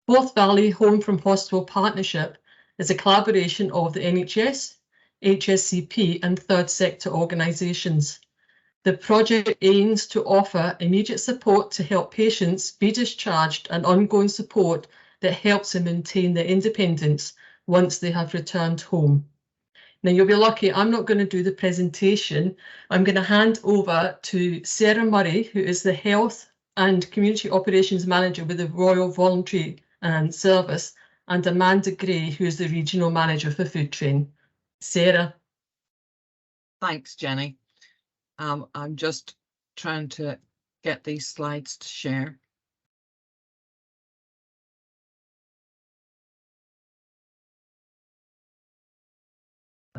Forth Valley Home from Hospital Partnership is a collaboration of the NHS, HSCP and third sector organisations. The project aims to offer immediate support to help patients be discharged and ongoing support that helps them maintain their independence once they have returned home. Now, you'll be lucky, I'm not going to do the presentation. I'm going to hand over to Sarah Murray, who is the Health and Community Operations Manager with the Royal Voluntary Service, and Amanda Gray, who is the Regional Manager for Food Train. Sarah. Thanks, Jenny. I'm just trying to get these slides to share.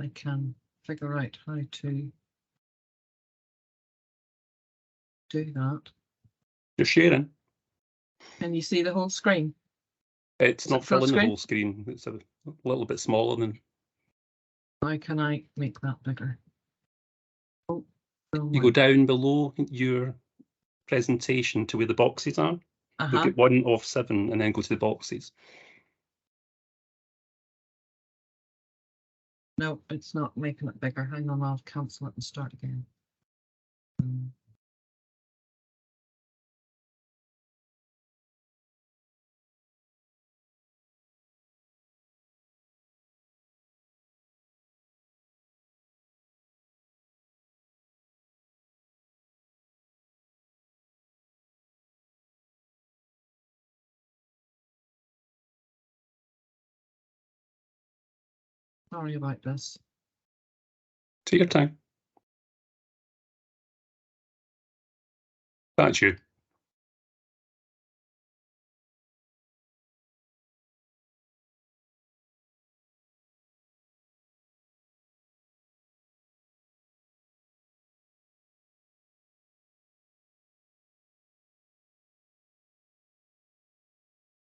I can figure out how to do that. You're sharing. Can you see the whole screen? It's Is not it full filling the screen? whole screen. It's a little bit smaller than. How can I make that bigger? Oh, You go down below your presentation to where the boxes are. Look at 1 of 7 and then go to the boxes. No, it's not making it bigger. Hang on, I'll cancel it and start again. Sorry about this. Take your time. That's you.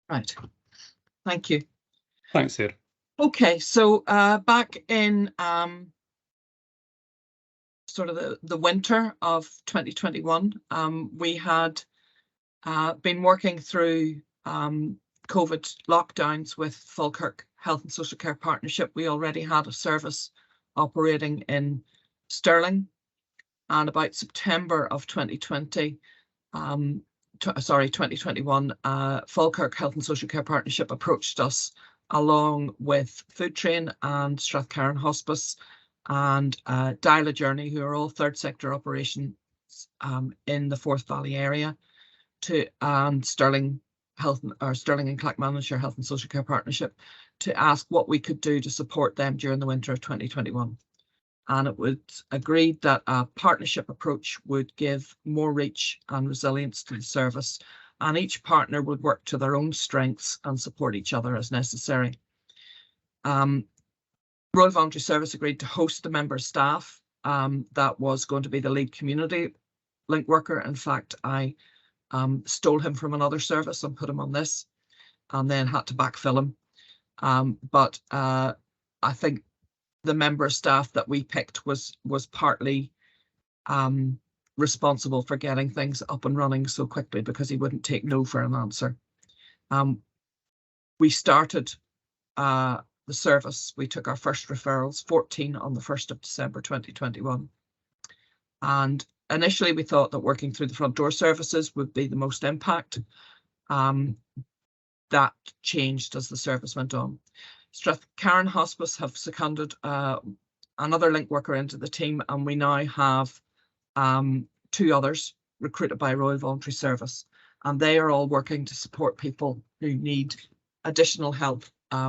Right. Thank you. Thanks, Sarah. Okay, so back in sort of the winter of 2021, we had been working through COVID lockdowns with Falkirk Health and Social Care Partnership. We already had a service operating in Stirling, and about September of 2020, 2021, Falkirk Health and Social Care Partnership approached us along with Food Train and Strathcarron Hospice and Dyla Journey, who are all third sector operations in the Forth Valley area, to Stirling and Clackmannanshire Health and Social Care Partnership, to ask what we could do to support them during the winter of 2021. And it was agreed that a partnership approach would give more reach and resilience to the service, and each partner would work to their own strengths and support each other as necessary. Royal Voluntary Service agreed to host the member staff. That was going to be the lead community link worker. In fact, I stole him from another service and put him on this, and then had to backfill him. But I think the member staff that we picked was partly responsible for getting things up and running so quickly, because he wouldn't take no for an answer. We started the service. We took our first referrals, 14 on the 1st of December 2021. And initially we thought that working through the front door services would be the most impact. That changed as the service went on. Strathcarron Hospice have seconded another link worker into the team, and we now have 2 others recruited by Royal Voluntary Service, and they are all working to support people who need additional help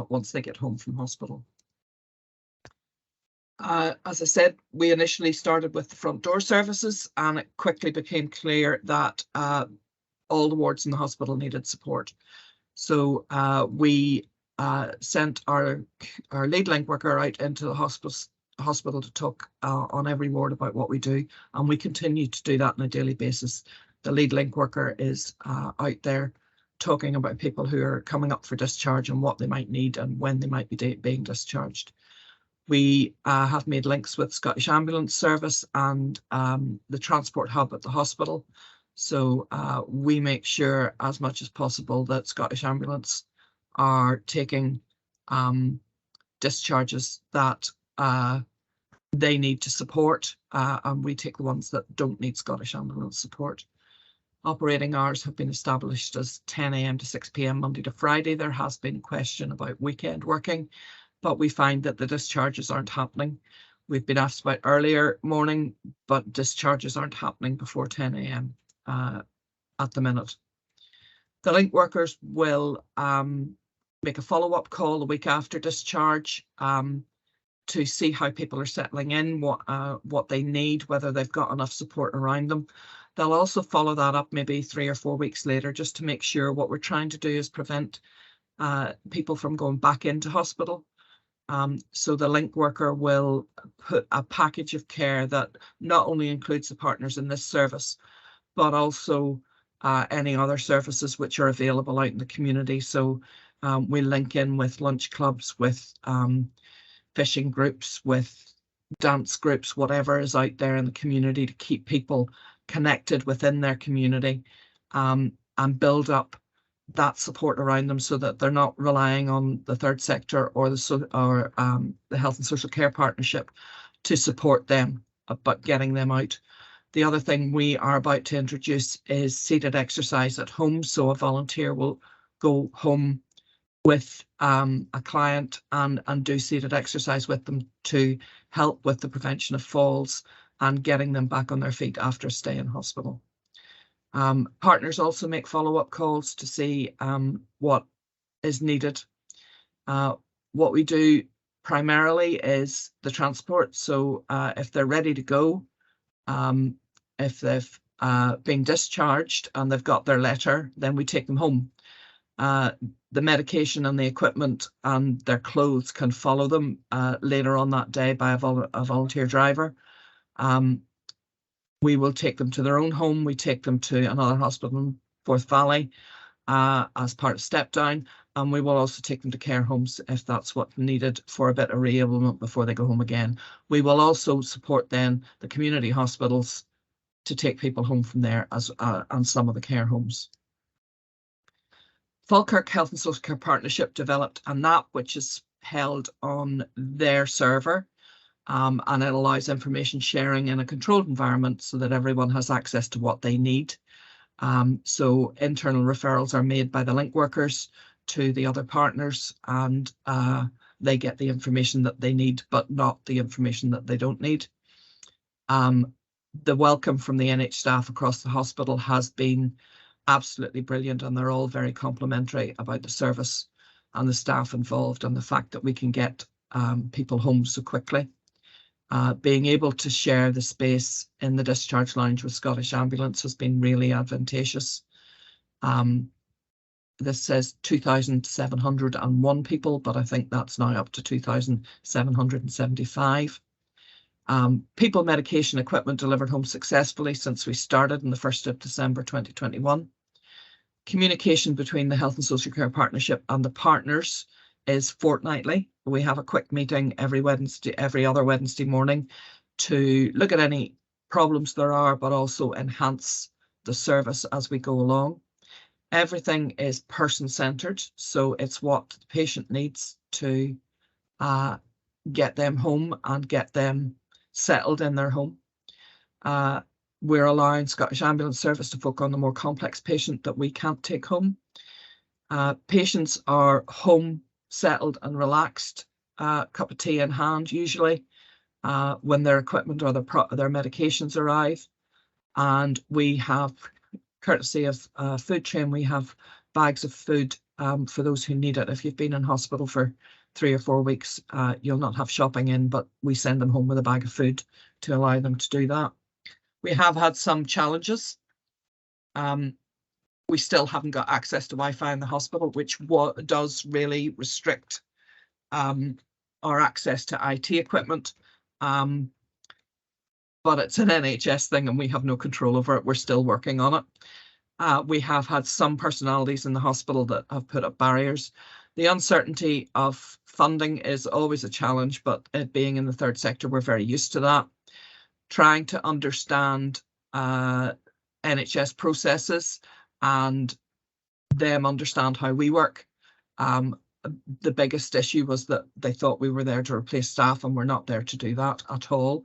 once they get home from hospital. As I said, we initially started with the front door services, and it quickly became clear that all the wards in the hospital needed support. So we sent our lead link worker out into the hospital to talk on every ward about what we do, and we continue to do that on a daily basis. The lead link worker is out there talking about people who are coming up for discharge and what they might need and when they might be being discharged. We have made links with Scottish Ambulance Service and the transport hub at the hospital. So we make sure as much as possible that Scottish Ambulance are taking discharges that they need to support, and we take the ones that don't need Scottish Ambulance support. Operating hours have been established as 10 AM to 6 PM Monday to Friday. There has been question about weekend working, but we find that the discharges aren't happening. We've been asked about earlier morning, but discharges aren't happening before 10 AM at the minute. The link workers will make a follow-up call a week after discharge to see how people are settling in, what they need, whether they've got enough support around them. They'll also follow that up maybe 3 or 4 weeks later, just to make sure. What we're trying to do is prevent people from going back into hospital. So the link worker will put a package of care that not only includes the partners in this service, but also any other services which are available out in the community. So we link in with lunch clubs, with fishing groups, with dance groups, whatever is out there in the community to keep people connected within their community, and build up that support around them so that they're not relying on the third sector or the health and social care partnership to support them, but getting them out. The other thing we are about to introduce is seated exercise at home. So a volunteer will go home with a client and do seated exercise with them to help with the prevention of falls and getting them back on their feet after a stay in hospital. Partners also make follow-up calls to see what is needed. What we do primarily is the transport. So if they're ready to go, if they've been discharged and they've got their letter, then we take them home. The medication and the equipment and their clothes can follow them later on that day by a volunteer driver. We will take them to their own home. We take them to another hospital in Forth Valley as part of step down, and we will also take them to care homes if that's what's needed for a bit of reablement before they go home again. We will also support then the community hospitals to take people home from there and some of the care homes. Falkirk Health and Social Care Partnership developed an app which is held on their server, and it allows information sharing in a controlled environment so that everyone has access to what they need. So internal referrals are made by the link workers to the other partners, and they get the information that they need, but not the information that they don't need. The welcome from the NH staff across the hospital has been absolutely brilliant, and they're all very complimentary about the service and the staff involved and the fact that we can get people home so quickly. Being able to share the space in the discharge lounge with Scottish Ambulance has been really advantageous. This says 2,701 people, but I think that's now up to 2,775. People, medication, equipment delivered home successfully since we started on the 1st of December 2021. Communication between the Health and Social Care Partnership and the partners is fortnightly. We have a quick meeting every other Wednesday morning to look at any problems there are, but also enhance the service as we go along. Everything is person-centered, so it's what the patient needs to get them home and get them settled in their home. We're allowing Scottish Ambulance Service to focus on the more complex patient that we can't take home. Patients are home, settled and relaxed, cup of tea in hand usually, when their equipment or their medications arrive. And we have, courtesy of Food Train, we have bags of food for those who need it. If you've been in hospital for 3 or 4 weeks, you'll not have shopping in, but we send them home with a bag of food to allow them to do that. We have had some challenges. We still haven't got access to Wi-Fi in the hospital, which does really restrict our access to IT equipment. But it's an NHS thing and we have no control over it. We're still working on it. We have had some personalities in the hospital that have put up barriers. The uncertainty of funding is always a challenge, but it being in the third sector, we're very used to that. Trying to understand NHS processes and them understand how we work. The biggest issue was that they thought we were there to replace staff, and we're not there to do that at all.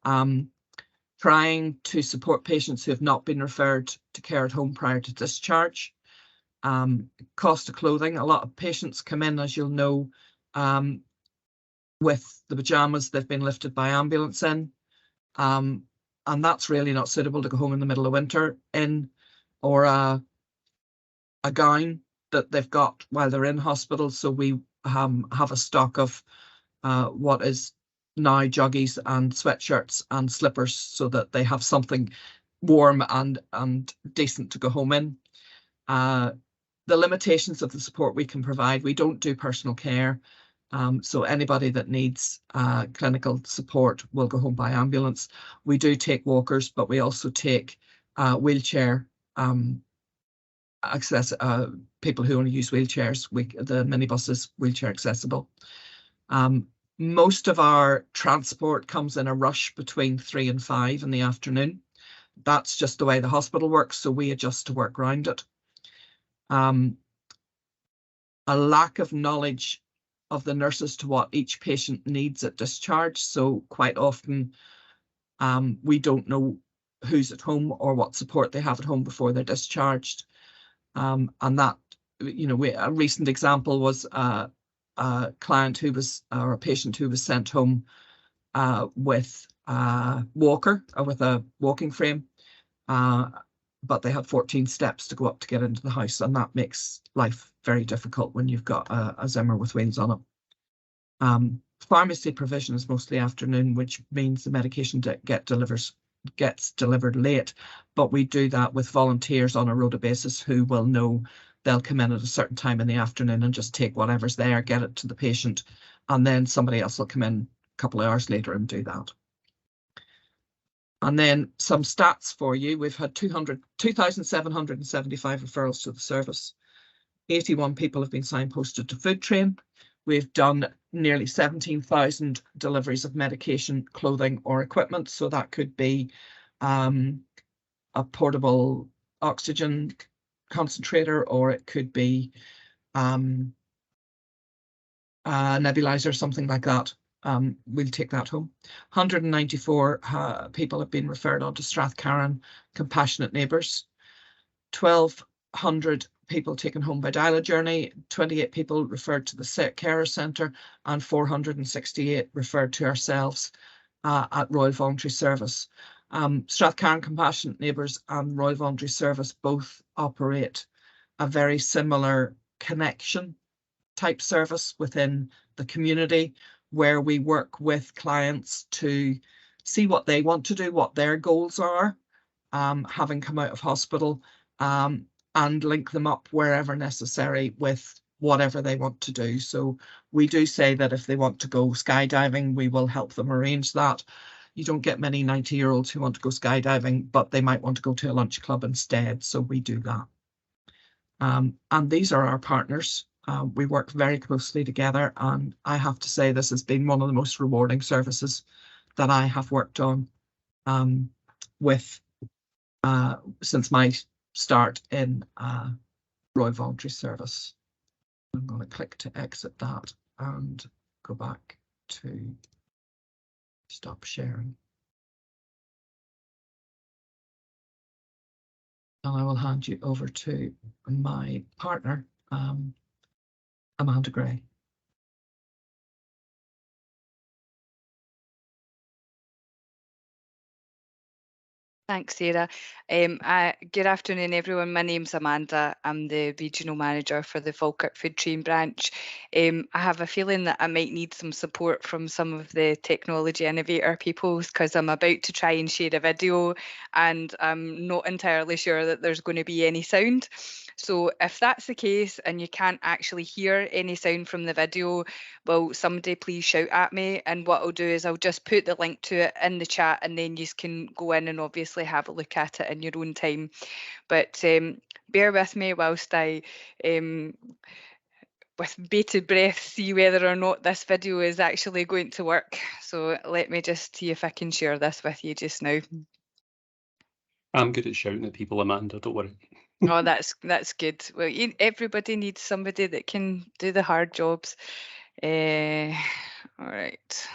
Trying to support patients who have not been referred to care at home prior to discharge. Cost of clothing. A lot of patients come in, as you'll know, with the pajamas they've been lifted by ambulance in. And that's really not suitable to go home in the middle of winter in, or a gown that they've got while they're in hospital. So we have a stock of what is now joggies and sweatshirts and slippers so that they have something warm and decent to go home in. The limitations of the support we can provide: we don't do personal care. So anybody that needs clinical support will go home by ambulance. We do take walkers, but we also take wheelchair access, people who only use wheelchairs. The minibus is wheelchair accessible. Most of our transport comes in a rush between 3 and 5 in the afternoon. That's just the way the hospital works, so we adjust to work around it. A lack of knowledge of the nurses to what each patient needs at discharge. So quite often we don't know who's at home or what support they have at home before they're discharged. And that, you know, a recent example was a client who was, or a patient who was sent home with a walker or with a walking frame, but they had 14 steps to go up to get into the house, and that makes life very difficult when you've got a Zimmer with wheels on it. Pharmacy provision is mostly afternoon, which means the medication gets delivered late, but we do that with volunteers on a rota basis who will know they'll come in at a certain time in the afternoon and just take whatever's there, get it to the patient, and then somebody else will come in a couple of hours later and do that. And then some stats for you. We've had 2,775 referrals to the service. 81 people have been signposted to food train. We've done nearly 17,000 deliveries of medication, clothing or equipment. So that could be a portable oxygen concentrator, or it could be a nebulizer, something like that. We'll take that home. 194 people have been referred on to Strathcarron Compassionate Neighbours. 1,200 people taken home by Dial a Journey, 28 people referred to the Sick Carer Centre, and 468 referred to ourselves at Royal Voluntary Service. Strathcarron Compassionate Neighbours and Royal Voluntary Service both operate a very similar connection type service within the community, where we work with clients to see what they want to do, what their goals are, having come out of hospital, and link them up wherever necessary with whatever they want to do. So we do say that if they want to go skydiving, we will help them arrange that. You don't get many 90-year-olds who want to go skydiving, but they might want to go to a lunch club instead. So we do that. And these are our partners. We work very closely together, and I have to say this has been one of the most rewarding services that I have worked on with since my start in Royal Voluntary Service. I'm going to click to exit that and go back to stop sharing. And I will hand you over to my partner, Amanda Gray. Thanks, Sarah. Good afternoon, everyone. My name's Amanda. I'm the Regional Manager for the Falkirk Food Train branch. I have a feeling that I might need some support from some of the technology innovator people, because I'm about to try and share a video and I'm not entirely sure that there's going to be any sound. So if that's the case and you can't actually hear any sound from the video, well, somebody please shout at me, and what I'll do is I'll just put the link to it in the chat, and then you can go in and obviously have a look at it in your own time. But bear with me whilst I, with bated breath, see whether or not this video is actually going to work. So let me just see if I can share this with you just now. I'm good at shouting at people, Amanda, don't worry. Oh, that's good. Well, everybody needs somebody that can do the hard jobs. All right.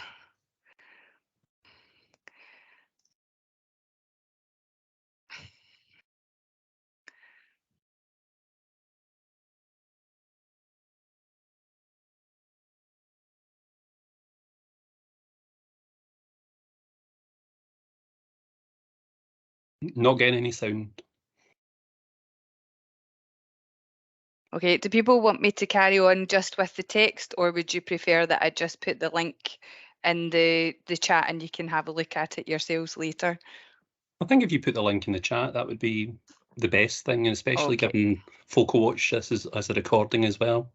Not getting any sound. Okay, do people want me to carry on just with the text, or would you prefer that I just put the link in the chat and you can have a look at it yourselves later? I think if you put the link in the chat, that would be the best thing, and especially Okay. given folk will watch this as a recording as well.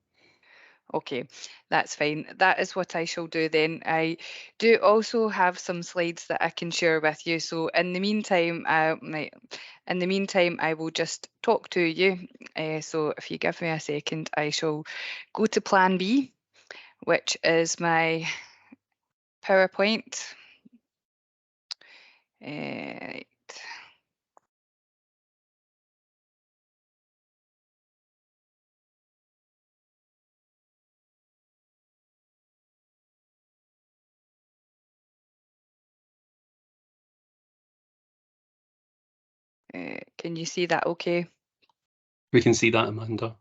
Okay, that's fine. That is what I shall do then. I do also have some slides that I can share with you. So in the meantime, I will just talk to you. So if you give me a second, I shall go to Plan B, which is my PowerPoint. Right. Can you see that okay? We can see that, Amanda.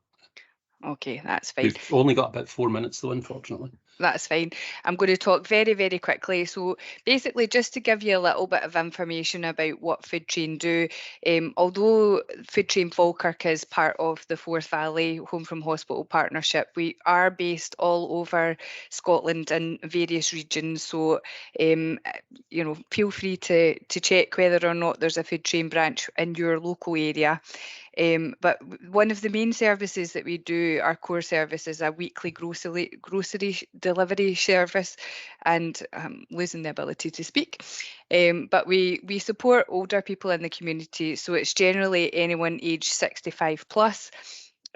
Okay, that's fine. We've only got about 4 minutes though, unfortunately. That's fine. I'm going to talk very, very quickly. So basically, just to give you a little bit of information about what Food Train do, although Food Train Falkirk is part of the Forth Valley Home from Hospital Partnership, we are based all over Scotland in various regions. So, you know, feel free to check whether or not there's a Food Train branch in your local area. But one of the main services that we do, our core service, is a weekly grocery delivery service, and losing the ability to speak. But we support older people in the community, so it's generally anyone aged 65 plus.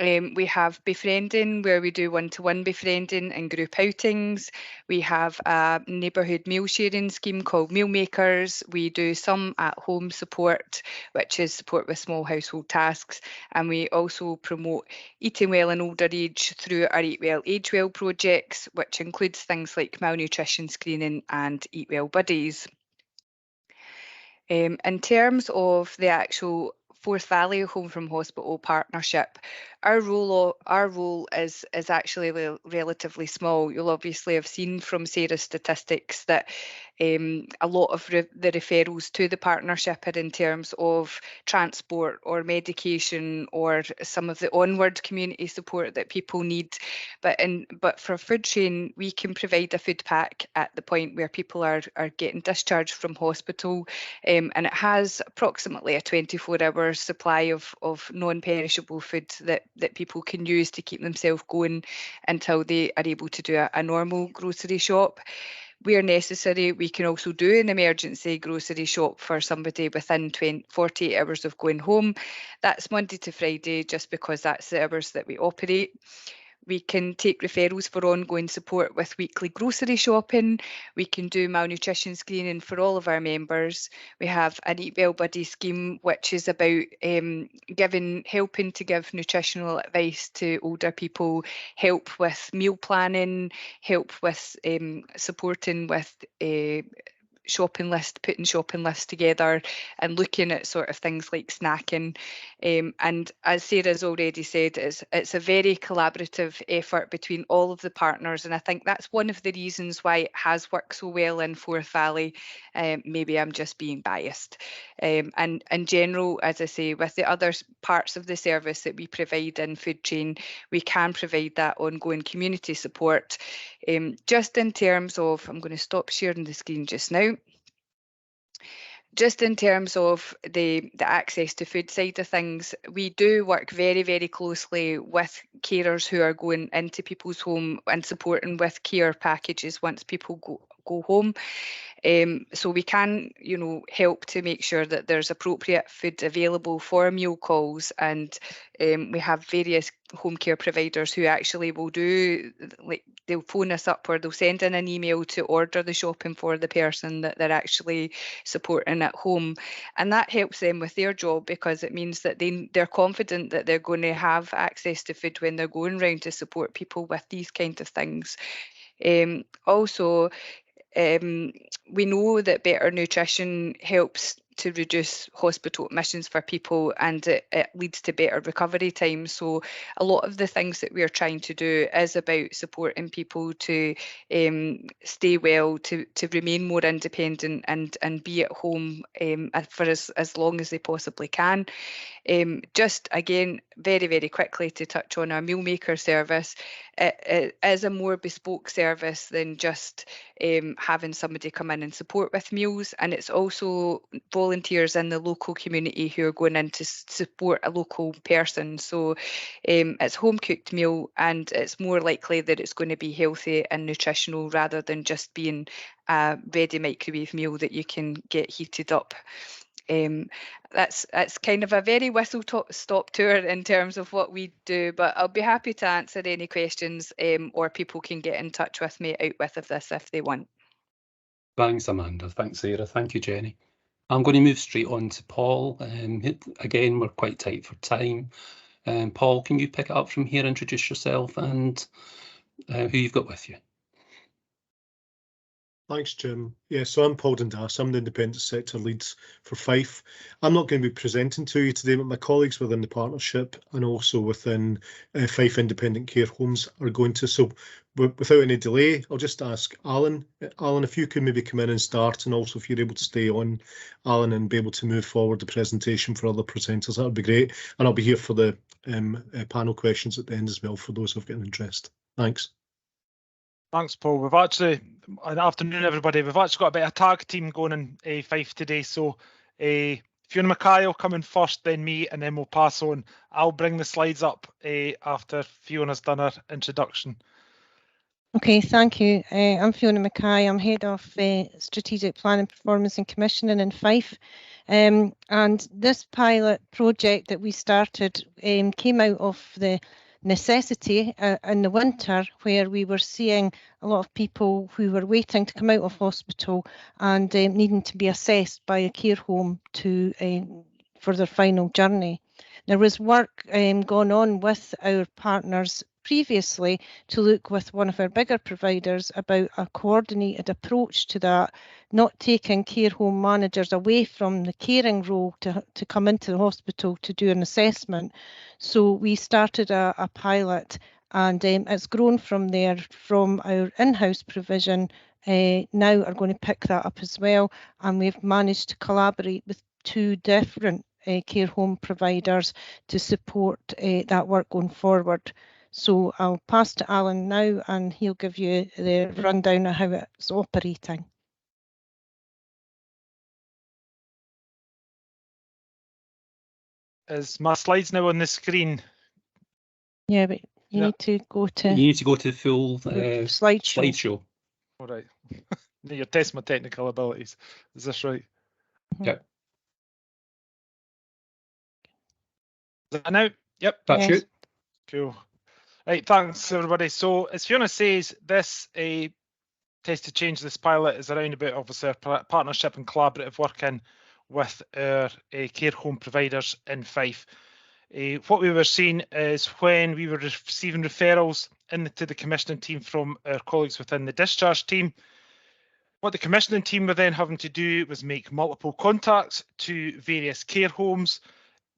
We have befriending, where we do one-to-one befriending and group outings. We have a neighbourhood meal sharing scheme called Meal Makers. We do some at-home support, which is support with small household tasks. And we also promote eating well in older age through our Eat Well, Age Well projects, which includes things like malnutrition screening and Eat Well Buddies. In terms of the actual Forth Valley Home from Hospital Partnership, our role is actually relatively small. You'll obviously have seen from Sarah's statistics that a lot of the referrals to the partnership are in terms of transport or medication or some of the onward community support that people need. But for Food Train, we can provide a food pack at the point where people are getting discharged from hospital, and it has approximately a 24-hour supply of non-perishable food that people can use to keep themselves going until they are able to do a normal grocery shop. Where necessary, we can also do an emergency grocery shop for somebody within 48 hours of going home. That's Monday to Friday, just because that's the hours that we operate. We can take referrals for ongoing support with weekly grocery shopping. We can do malnutrition screening for all of our members. We have an Eat Well Buddy scheme, which is about helping to give nutritional advice to older people, help with meal planning, help with supporting with putting shopping lists together and looking at sort of things like snacking. And as Sarah's already said, it's a very collaborative effort between all of the partners, and I think that's one of the reasons why it has worked so well in Forth Valley. Maybe I'm just being biased. And in general, as I say, with the other parts of the service that we provide in Food Train, we can provide that ongoing community support. Just in terms of, I'm going to stop sharing the screen just now. Just in terms of the access to food side of things, we do work very, very closely with carers who are going into people's home and supporting with care packages once people go home. So we can, help to make sure that there's appropriate food available for meal calls, and we have various home care providers who actually will do, like, they'll phone us up or they'll send in an email to order the shopping for the person that they're actually supporting at home, and that helps them with their job, because it means that they're confident that they're going to have access to food when they're going around to support people with these kind of things. Also, we know that better nutrition helps to reduce hospital admissions for people, and it leads to better recovery times. So a lot of the things that we're trying to do is about supporting people to stay well, to remain more independent and be at home for as long as they possibly can. Just again, very, very quickly to touch on our Meal Maker service, it is a more bespoke service than just having somebody come in and support with meals, and it's also volunteers in the local community who are going in to support a local person. So it's home cooked meal, and it's more likely that it's going to be healthy and nutritional rather than just being a ready microwave meal that you can get heated up. That's kind of a very whistle-stop tour in terms of what we do, but I'll be happy to answer any questions, or people can get in touch with me out with of this if they want. Thanks, Amanda. Thanks, Sarah. Thank you, Jenny. I'm going to move straight on to Paul. Again, we're quite tight for time. Paul, can you pick it up from here, introduce yourself and who you've got with you? Thanks, Jim. Yeah, so I'm Paul Dundas. I'm the independent sector lead for Fife. I'm not going to be presenting to you today, but my colleagues within the partnership and also within Fife Independent Care Homes are going to. So without any delay, I'll just ask Alan. Alan, if you could maybe come in and start, and also if you're able to stay on, Alan, and be able to move forward the presentation for other presenters, that would be great. And I'll be here for the panel questions at the end as well for those who've got an interest. Thanks. Thanks, Paul. We've actually, good afternoon, everybody. We've actually got a bit of a tag team going in Fife today. So Fiona Mackay will come in first, then me, and then we'll pass on. I'll bring the slides up after Fiona's done her introduction. Okay, thank you. I'm Fiona Mackay. I'm Head of Strategic Planning, Performance and Commissioning in Fife. And this pilot project that we started came out of the necessity in the winter, where we were seeing a lot of people who were waiting to come out of hospital and needing to be assessed by a care home for their final journey. There was work going on with our partners previously to look with one of our bigger providers about a coordinated approach to that, not taking care home managers away from the caring role to come into the hospital to do an assessment. So we started a pilot, and it's grown from there, from our in-house provision. Now are going to pick that up as well, and we've managed to collaborate with 2 different care home providers to support that work going forward. So I'll pass to Alan now, and he'll give you the rundown of how it's operating. Is my slides now on the screen? Yeah, but you need to go to... You need to go to full slideshow. All right. You're testing my technical abilities. Is this right? Yep. Is that now? Yep. That's you. Cool. Right, thanks everybody. So as Fiona says, this test to change this pilot is around about obviously our partnership and collaborative working with our care home providers in Fife. What we were seeing is when we were receiving referrals into the commissioning team from our colleagues within the discharge team, what the commissioning team were then having to do was make multiple contacts to various care homes,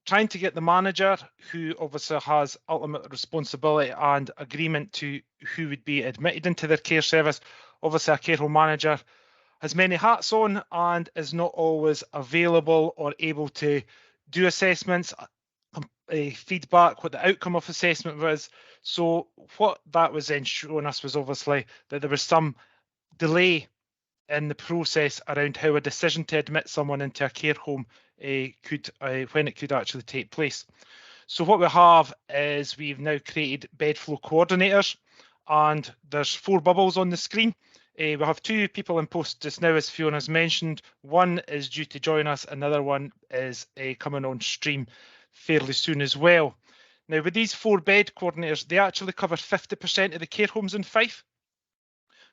trying to get the manager, who obviously has ultimate responsibility and agreement to who would be admitted into their care service. Obviously, a care home manager has many hats on and is not always available or able to do assessments, feedback, what the outcome of assessment was. So what that was then showing us was obviously that there was some delay in the process around how a decision to admit someone into a care home when it could actually take place. So what we have is we've now created bed flow coordinators, and there's 4 bubbles on the screen. We have 2 people in post just now, as Fiona's mentioned. One is due to join us, another one is coming on stream fairly soon as well. Now with these 4 bed coordinators, they actually cover 50% of the care homes in Fife.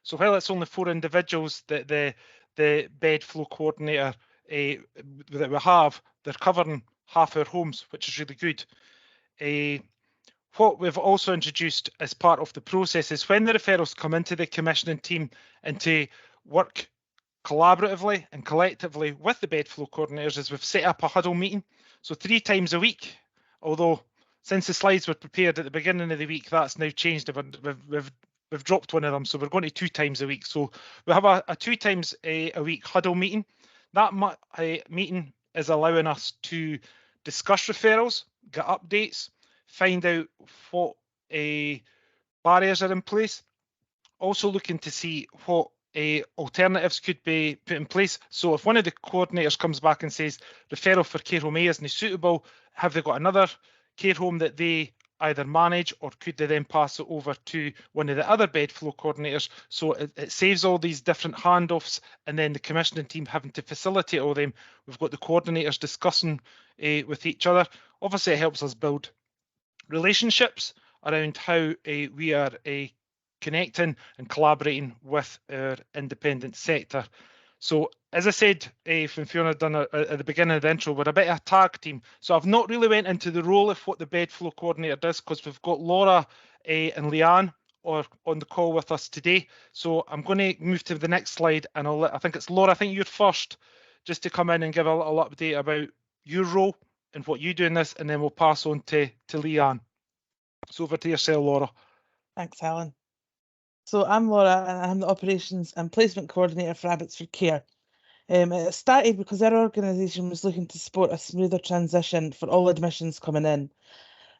So while it's only 4 individuals that the bed flow coordinator that we have, they're covering half our homes, which is really good. What we've also introduced as part of the process is when the referrals come into the commissioning team and to work collaboratively and collectively with the bed flow coordinators, is we've set up a huddle meeting. So 3 times a week, although since the slides were prepared at the beginning of the week, that's now changed. We've dropped one of them, so we're going to 2 times a week. So we have a 2 times a week huddle meeting. That meeting is allowing us to discuss referrals, get updates, find out what barriers are in place. Also looking to see what alternatives could be put in place. So if one of the coordinators comes back and says referral for care home A isn't suitable, have they got another care home that they either manage, or could they then pass it over to one of the other bed flow coordinators? So it saves all these different handoffs and then the commissioning team having to facilitate all them. We've got the coordinators discussing with each other. Obviously it helps us build relationships around how we are connecting and collaborating with our independent sector. So as I said, from Fiona done at the beginning of the intro, we're a bit of a tag team. So I've not really went into the role of what the bed flow coordinator does, because we've got Laura and Leanne on the call with us today. So I'm going to move to the next slide, and I think it's Laura, I think you're first, just to come in and give a little update about your role and what you do in this, and then we'll pass on to Leanne. So over to yourself, Laura. Thanks, Alan. So I'm Laura, and I'm the Operations and Placement Coordinator for Abbotsford Care. It started because our organisation was looking to support a smoother transition for all admissions coming in.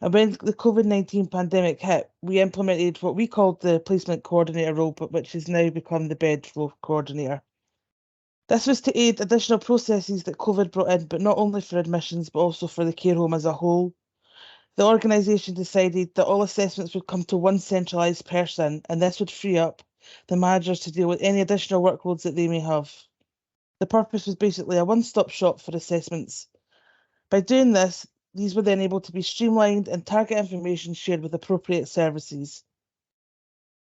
And when the COVID-19 pandemic hit, we implemented what we called the Placement Coordinator role, but which has now become the Bed Flow Coordinator. This was to aid additional processes that COVID brought in, but not only for admissions, but also for the care home as a whole. The organisation decided that all assessments would come to one centralised person, and this would free up the managers to deal with any additional workloads that they may have. The purpose was basically a one-stop shop for assessments. By doing this, these were then able to be streamlined and target information shared with appropriate services.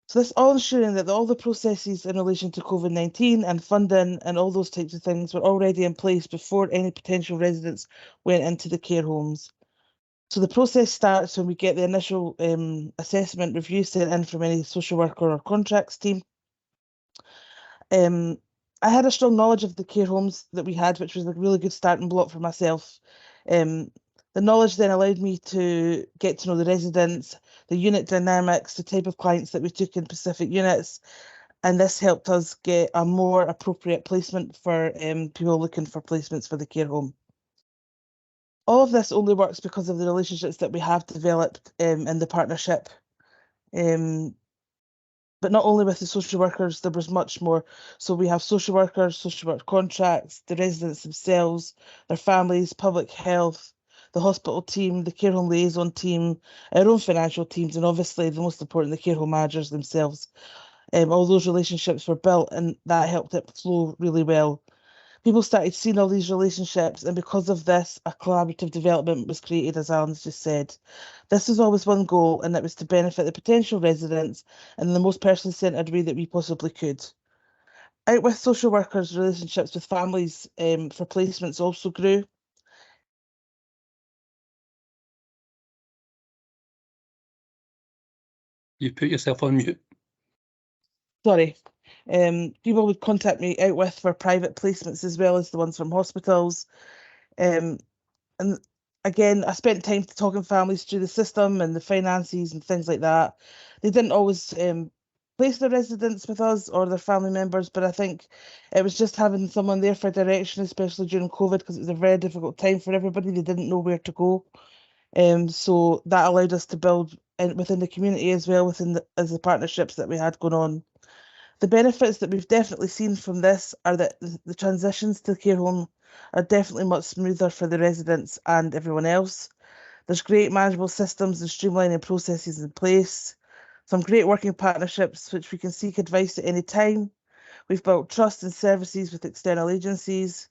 So this all ensuring that all the processes in relation to COVID-19 and funding and all those types of things were already in place before any potential residents went into the care homes. So the process starts when we get the initial assessment review sent in from any social worker or contracts team. I had a strong knowledge of the care homes that we had, which was a really good starting block for myself. The knowledge then allowed me to get to know the residents, the unit dynamics, the type of clients that we took in specific units, and this helped us get a more appropriate placement for people looking for placements for the care home. All of this only works because of the relationships that we have developed in the partnership. But not only with the social workers, there was much more. So we have social workers, social work contracts, the residents themselves, their families, public health, the hospital team, the care home liaison team, our own financial teams, and obviously the most important, the care home managers themselves. All those relationships were built, and that helped it flow really well. People started seeing all these relationships, and because of this, a collaborative development was created, as Alan's just said. This was always one goal, and it was to benefit the potential residents in the most person-centred way that we possibly could. Out with social workers, relationships with families for placements also grew. You put yourself on mute. Sorry. People would contact me out with for private placements as well as the ones from hospitals. And again, I spent time talking families through the system and the finances and things like that. They didn't always place their residents with us or their family members, but I think it was just having someone there for direction, especially during COVID, because it was a very difficult time for everybody. They didn't know where to go. So that allowed us to build within the community as well, as the partnerships that we had going on. The benefits that we've definitely seen from this are that the transitions to the care home are definitely much smoother for the residents and everyone else. There's great manageable systems and streamlining processes in place. Some great working partnerships which we can seek advice at any time. We've built trust and services with external agencies.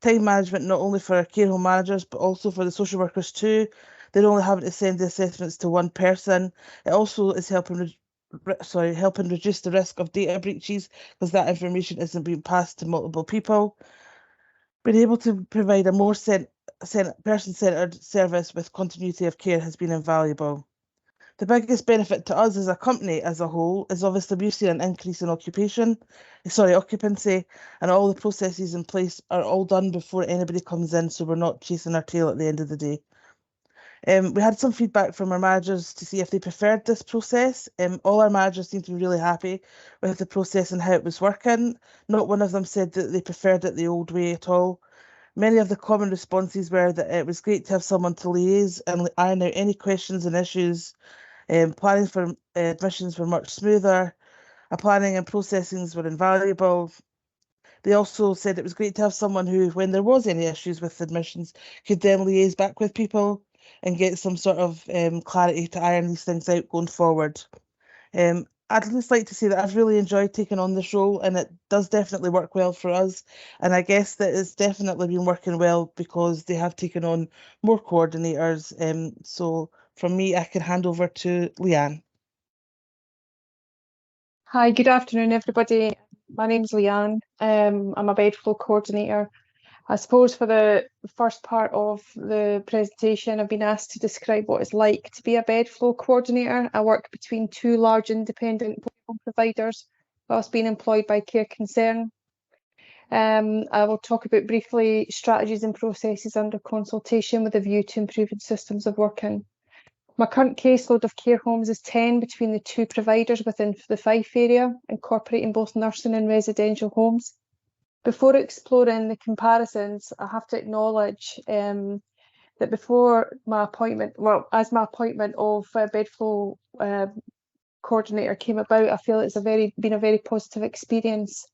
Time management not only for our care home managers but also for the social workers too. They're only having to send the assessments to one person. It also is helping reduce the risk of data breaches because that information isn't being passed to multiple people. Being able to provide a more person-centred service with continuity of care has been invaluable. The biggest benefit to us as a company as a whole is obviously we've seen an increase in occupancy, and all the processes in place are all done before anybody comes in, so we're not chasing our tail at the end of the day. We had some feedback from our managers to see if they preferred this process. All our managers seemed to be really happy with the process and how it was working. Not one of them said that they preferred it the old way at all. Many of the common responses were that it was great to have someone to liaise and iron out any questions and issues. Planning for admissions were much smoother. planning and processings were invaluable. They also said it was great to have someone who, when there was any issues with admissions, could then liaise back with people and get some sort of clarity to iron these things out going forward. I'd just like to say that I've really enjoyed taking on this role, and it does definitely work well for us. And I guess that it's definitely been working well because they have taken on more coordinators. So from me, I can hand over to Leanne. Hi, good afternoon, everybody. My name's Leanne. I'm a bedflow coordinator. I suppose for the first part of the presentation, I've been asked to describe what it's like to be a bedflow coordinator. I work between two large independent providers whilst being employed by Care Concern. I will talk about briefly strategies and processes under consultation with a view to improving systems of working. My current caseload of care homes is 10 between the two providers within the Fife area, incorporating both nursing and residential homes. Before exploring the comparisons, I have to acknowledge that before my appointment, as my appointment of bedflow coordinator came about, I feel it's been a very positive experience.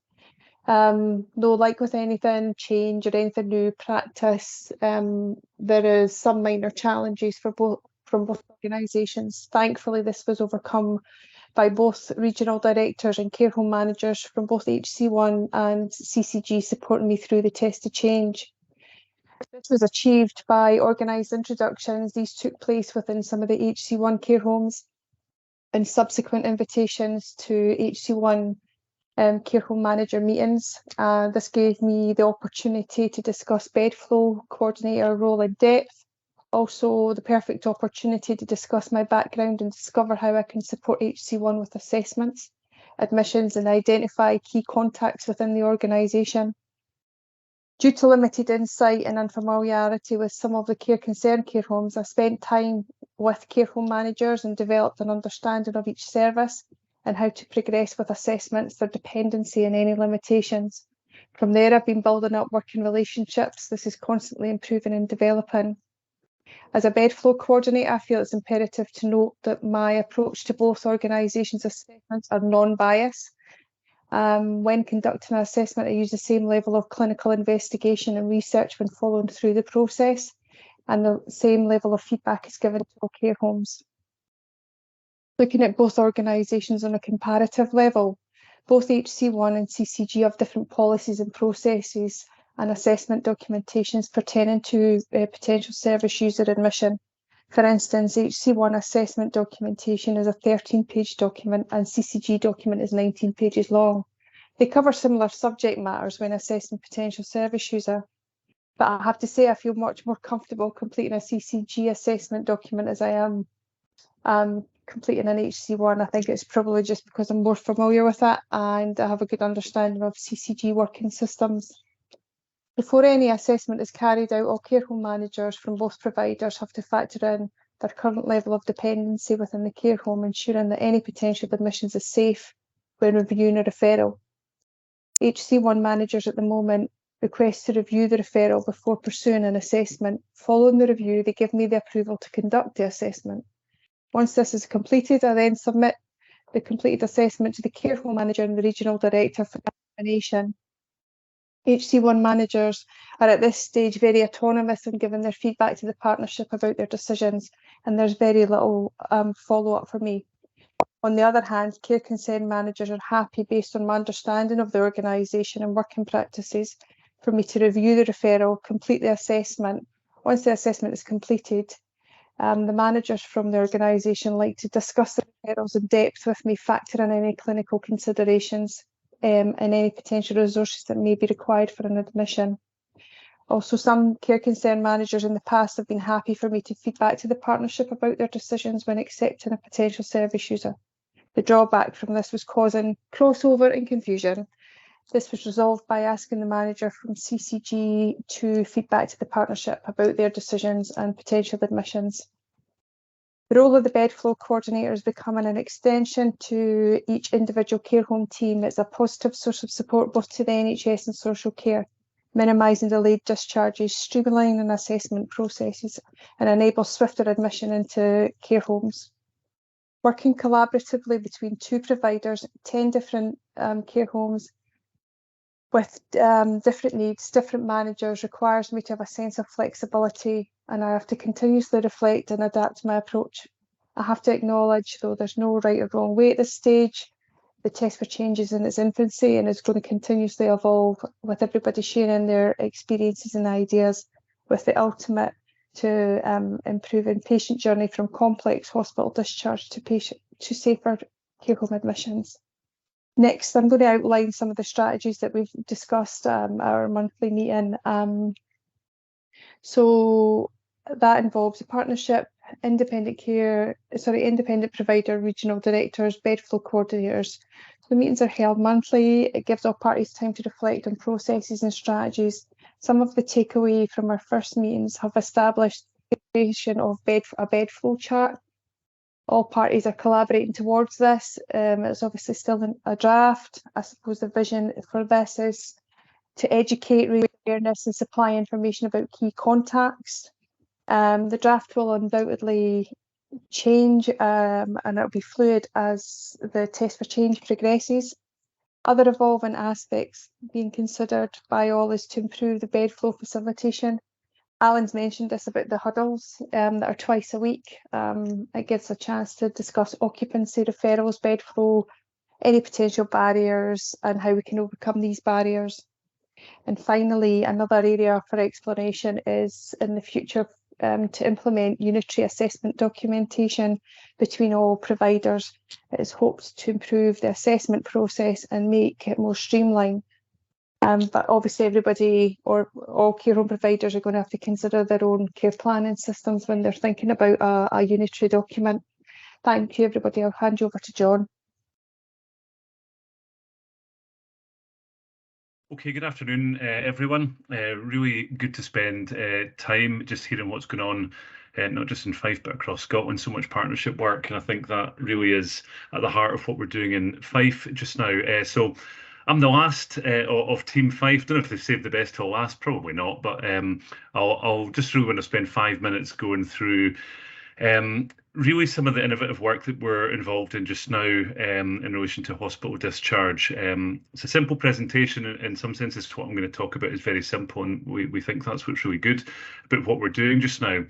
Though, like with anything, change or anything new practice, there is some minor challenges from both organisations. Thankfully, this was overcome by both regional directors and care home managers from both HC1 and CCG supporting me through the test of change. This was achieved by organised introductions. These took place within some of the HC1 care homes and subsequent invitations to HC1 care home manager meetings. This gave me the opportunity to discuss bedflow coordinator role in depth. Also, the perfect opportunity to discuss my background and discover how I can support HC1 with assessments, admissions, and identify key contacts within the organisation. Due to limited insight and unfamiliarity with some of the Care Concern care homes, I spent time with care home managers and developed an understanding of each service and how to progress with assessments, their dependency and any limitations. From there, I've been building up working relationships. This is constantly improving and developing. As a bedflow coordinator, I feel it's imperative to note that my approach to both organisations' assessments are non-biased. When conducting an assessment, I use the same level of clinical investigation and research when following through the process, and the same level of feedback is given to all care homes. Looking at both organisations on a comparative level, both HC1 and CCG have different policies and processes and assessment documentations pertaining to potential service user admission. For instance, HC1 assessment documentation is a 13-page document and CCG document is 19 pages long. They cover similar subject matters when assessing potential service user, but I have to say I feel much more comfortable completing a CCG assessment document as I am completing an HC1. I think it's probably just because I'm more familiar with it and I have a good understanding of CCG working systems. Before any assessment is carried out, all care home managers from both providers have to factor in their current level of dependency within the care home, ensuring that any potential admissions is safe when reviewing a referral. HC1 managers at the moment request to review the referral before pursuing an assessment. Following the review, they give me the approval to conduct the assessment. Once this is completed, I then submit the completed assessment to the care home manager and the regional director for examination. HC1 managers are at this stage very autonomous in giving their feedback to the partnership about their decisions, and there's very little follow-up for me. On the other hand, Care Concern managers are happy, based on my understanding of the organisation and working practices, for me to review the referral, complete the assessment. Once the assessment is completed, the managers from the organisation like to discuss the referrals in depth with me, factor in any clinical considerations and any potential resources that may be required for an admission. Also, some Care Concern managers in the past have been happy for me to feed back to the partnership about their decisions when accepting a potential service user. The drawback from this was causing crossover and confusion. This was resolved by asking the manager from CCG to feed back to the partnership about their decisions and potential admissions. The role of the bedflow coordinator is becoming an extension to each individual care home team. It's a positive source of support both to the NHS and social care, minimising delayed discharges, streamlining assessment processes, and enable swifter admission into care homes. Working collaboratively between 2 providers, 10 different care homes with different needs, different managers, requires me to have a sense of flexibility, and I have to continuously reflect and adapt my approach. I have to acknowledge, though there's no right or wrong way at this stage, the test for change is in its infancy and is going to continuously evolve, with everybody sharing their experiences and ideas, with the ultimate to improving patient journey from complex hospital discharge to safer care home admissions. Next, I'm going to outline some of the strategies that we've discussed at our monthly meeting. So that involves a partnership, independent provider, regional directors, bed flow coordinators. The meetings are held monthly. It gives all parties time to reflect on processes and strategies. Some of the takeaway from our first meetings have established the creation of a bed flow chart. All parties are collaborating towards this. It's obviously still in a draft. I suppose the vision for this is to educate, raise awareness and supply information about key contacts. The draft will undoubtedly change and it'll be fluid as the test for change progresses. Other evolving aspects being considered by all is to improve the bed flow facilitation. Alan's mentioned this about the huddles that are twice a week. It gives a chance to discuss occupancy, referrals, bed flow, any potential barriers and how we can overcome these barriers. And finally, another area for exploration is in the future to implement unitary assessment documentation between all providers. It is hoped to improve the assessment process and make it more streamlined. But obviously everybody or all care home providers are going to have to consider their own care planning systems when they're thinking about a unitary document. Thank you, everybody. I'll hand you over to John. Okay, good afternoon, everyone. Really good to spend time just hearing what's going on, not just in Fife, but across Scotland. So much partnership work, and I think that really is at the heart of what we're doing in Fife just now. So I'm the last of Team Fife. Don't know if they've saved the best till last, probably not, but I'll just really want to spend 5 minutes going through really some of the innovative work that we're involved in just now in relation to hospital discharge. It's a simple presentation in some senses. What I'm going to talk about is very simple, and we think that's what's really good about what we're doing just now.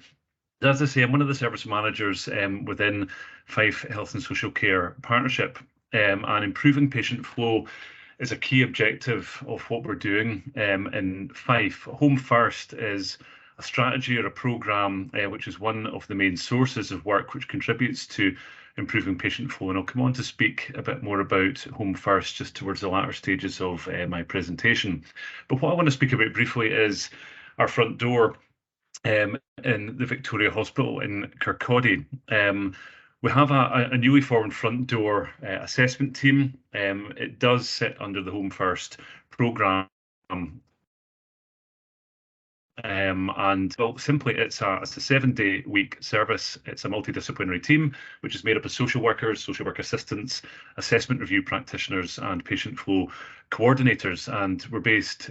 As I say, I'm one of the service managers within Fife Health and Social Care Partnership, and improving patient flow is a key objective of what we're doing in Fife. Home First is a strategy or a programme which is one of the main sources of work which contributes to improving patient flow. And I'll come on to speak a bit more about Home First just towards the latter stages of my presentation. But what I want to speak about briefly is our front door in the Victoria Hospital in Kirkcaldy. We have a newly formed front door assessment team. It does sit under the Home First programme. And well, simply it's a 7-day-week service. It's a multidisciplinary team which is made up of social workers, social work assistants, assessment review practitioners and patient flow coordinators, and we're based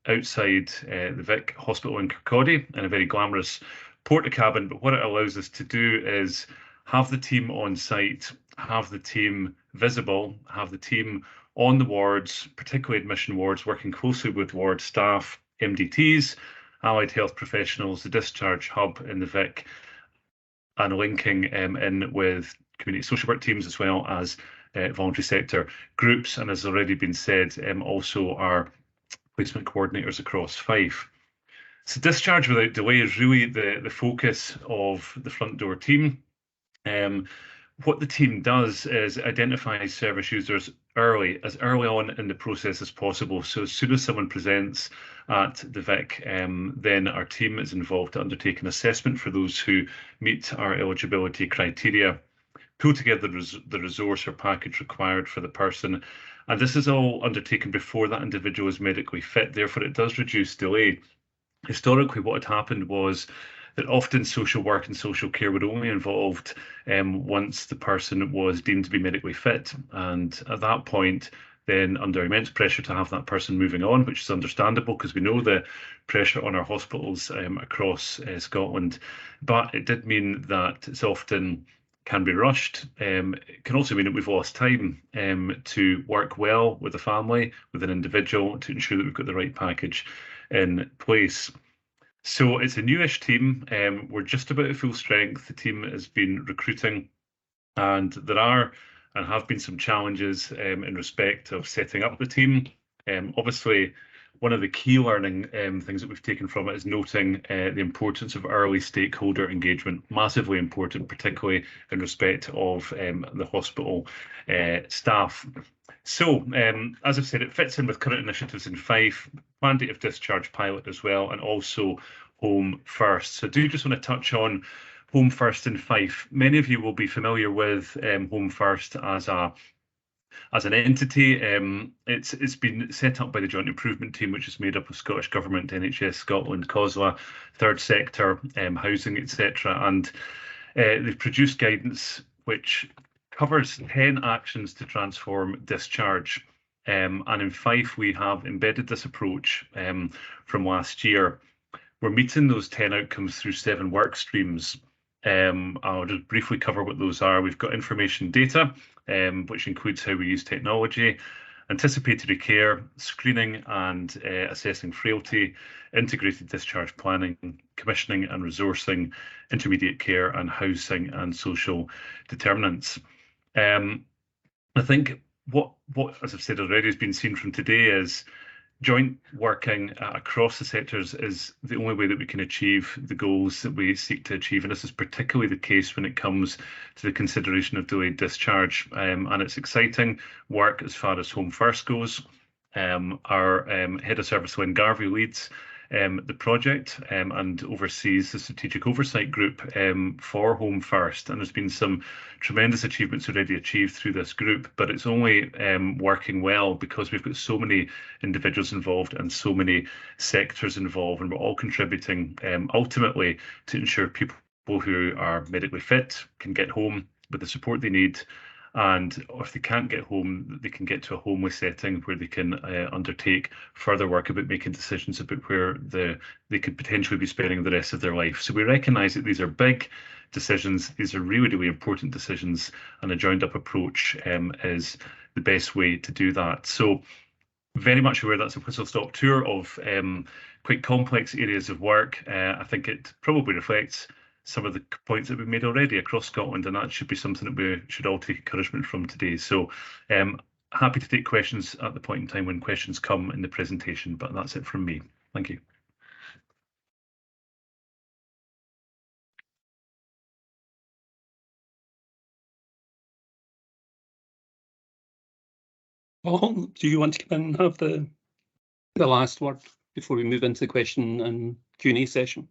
outside the Vic Hospital in Kirkcaldy in a very glamorous porta-cabin. But what it allows us to do is have the team on site, have the team visible, have the team on the wards, particularly admission wards, working closely with ward staff, MDTs, allied health professionals, the discharge hub in the Vic, and linking in with community social work teams as well as voluntary sector groups, and as already been said, also our placement coordinators across Fife. So discharge without delay is really the focus of the front door team. What the team does is identify service users as early on in the process as possible. So as soon as someone presents at the Vic, then our team is involved to undertake an assessment for those who meet our eligibility criteria, pull together the resource or package required for the person. And this is all undertaken before that individual is medically fit. Therefore, it does reduce delay. Historically, what had happened was that often social work and social care were only involved once the person was deemed to be medically fit. And at that point, then under immense pressure to have that person moving on, which is understandable because we know the pressure on our hospitals across Scotland. But it did mean that it's often can be rushed. It can also mean that we've lost time to work well with the family, with an individual, to ensure that we've got the right package in place. So it's a newish team. We're just about at full strength. The team has been recruiting, and there are and have been some challenges in respect of setting up the team. Obviously, one of the key learning things that we've taken from it is noting the importance of early stakeholder engagement, massively important, particularly in respect of the hospital staff. So, as I've said, it fits in with current initiatives in Fife, planned date of discharge pilot as well, and also Home First. So I do just want to touch on Home First in Fife. Many of you will be familiar with Home First as an entity. It's been set up by the Joint Improvement Team, which is made up of Scottish Government, NHS Scotland, COSLA, third sector, housing, etc. And they've produced guidance which covers 10 actions to transform discharge. And in Fife, we have embedded this approach from last year. We're meeting those 10 outcomes through 7 work streams. I'll just briefly cover what those are. We've got information data, which includes how we use technology, anticipatory care, screening and assessing frailty, integrated discharge planning, commissioning and resourcing, intermediate care, and housing and social determinants. I think what, as I've said already, has been seen from today is joint working across the sectors is the only way that we can achieve the goals that we seek to achieve. And this is particularly the case when it comes to the consideration of delayed discharge. And it's exciting work as far as Home First goes. Our Head of Service, Lynn Garvey, leads the project and oversees the strategic oversight group for Home First. And there's been some tremendous achievements already achieved through this group, but it's only working well because we've got so many individuals involved and so many sectors involved, and we're all contributing ultimately to ensure people who are medically fit can get home with the support they need. And if they can't get home, they can get to a homely setting where they can undertake further work about making decisions about where they could potentially be spending the rest of their life. So we recognise that these are big decisions. These are really, really important decisions, and a joined up approach is the best way to do that. So very much aware that's a whistle-stop tour of quite complex areas of work. I think it probably reflects some of the points that we've made already across Scotland, and that should be something that we should all take encouragement from today. So happy to take questions at the point in time when questions come in the presentation, but that's it from me. Thank you. Paul, do you want to come in and have the last word before we move into the question and Q&A session?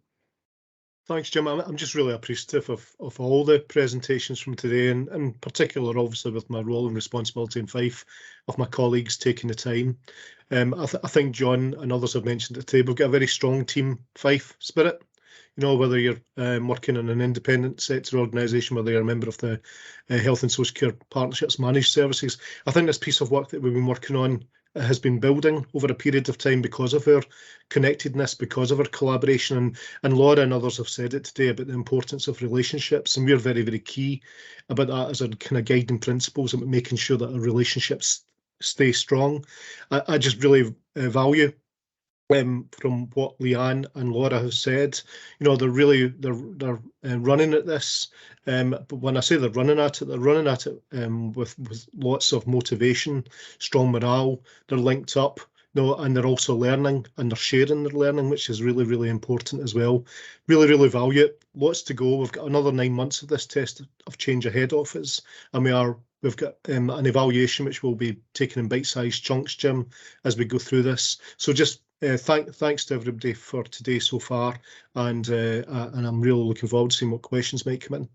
Thanks, Jim. I'm just really appreciative of all the presentations from today, and in particular, obviously, with my role and responsibility in Fife, of my colleagues taking the time. I think John and others have mentioned it today, we've got a very strong team Fife spirit. You know, whether you're working in an independent sector organisation, whether you're a member of the Health and Social Care Partnerships Managed Services, I think this piece of work that we've been working on has been building over a period of time because of our connectedness, because of our collaboration, and Laura and others have said it today about the importance of relationships, and we're very, very key about that as our kind of guiding principles and making sure that our relationships stay strong. I just really value from what Leanne and Laura have said. You know, they're running at this, but when I say they're running at it with lots of motivation, strong morale. They're linked up, you know, and they're also learning, and they're sharing their learning, which is really, really important as well. Really, really value it. Lots to go. We've got another 9 months of this test of change ahead of us, and we've got an evaluation which will be taken in bite-sized chunks, Jim, as we go through this. So just thanks to everybody for today so far, and I'm really looking forward to seeing what questions might come in.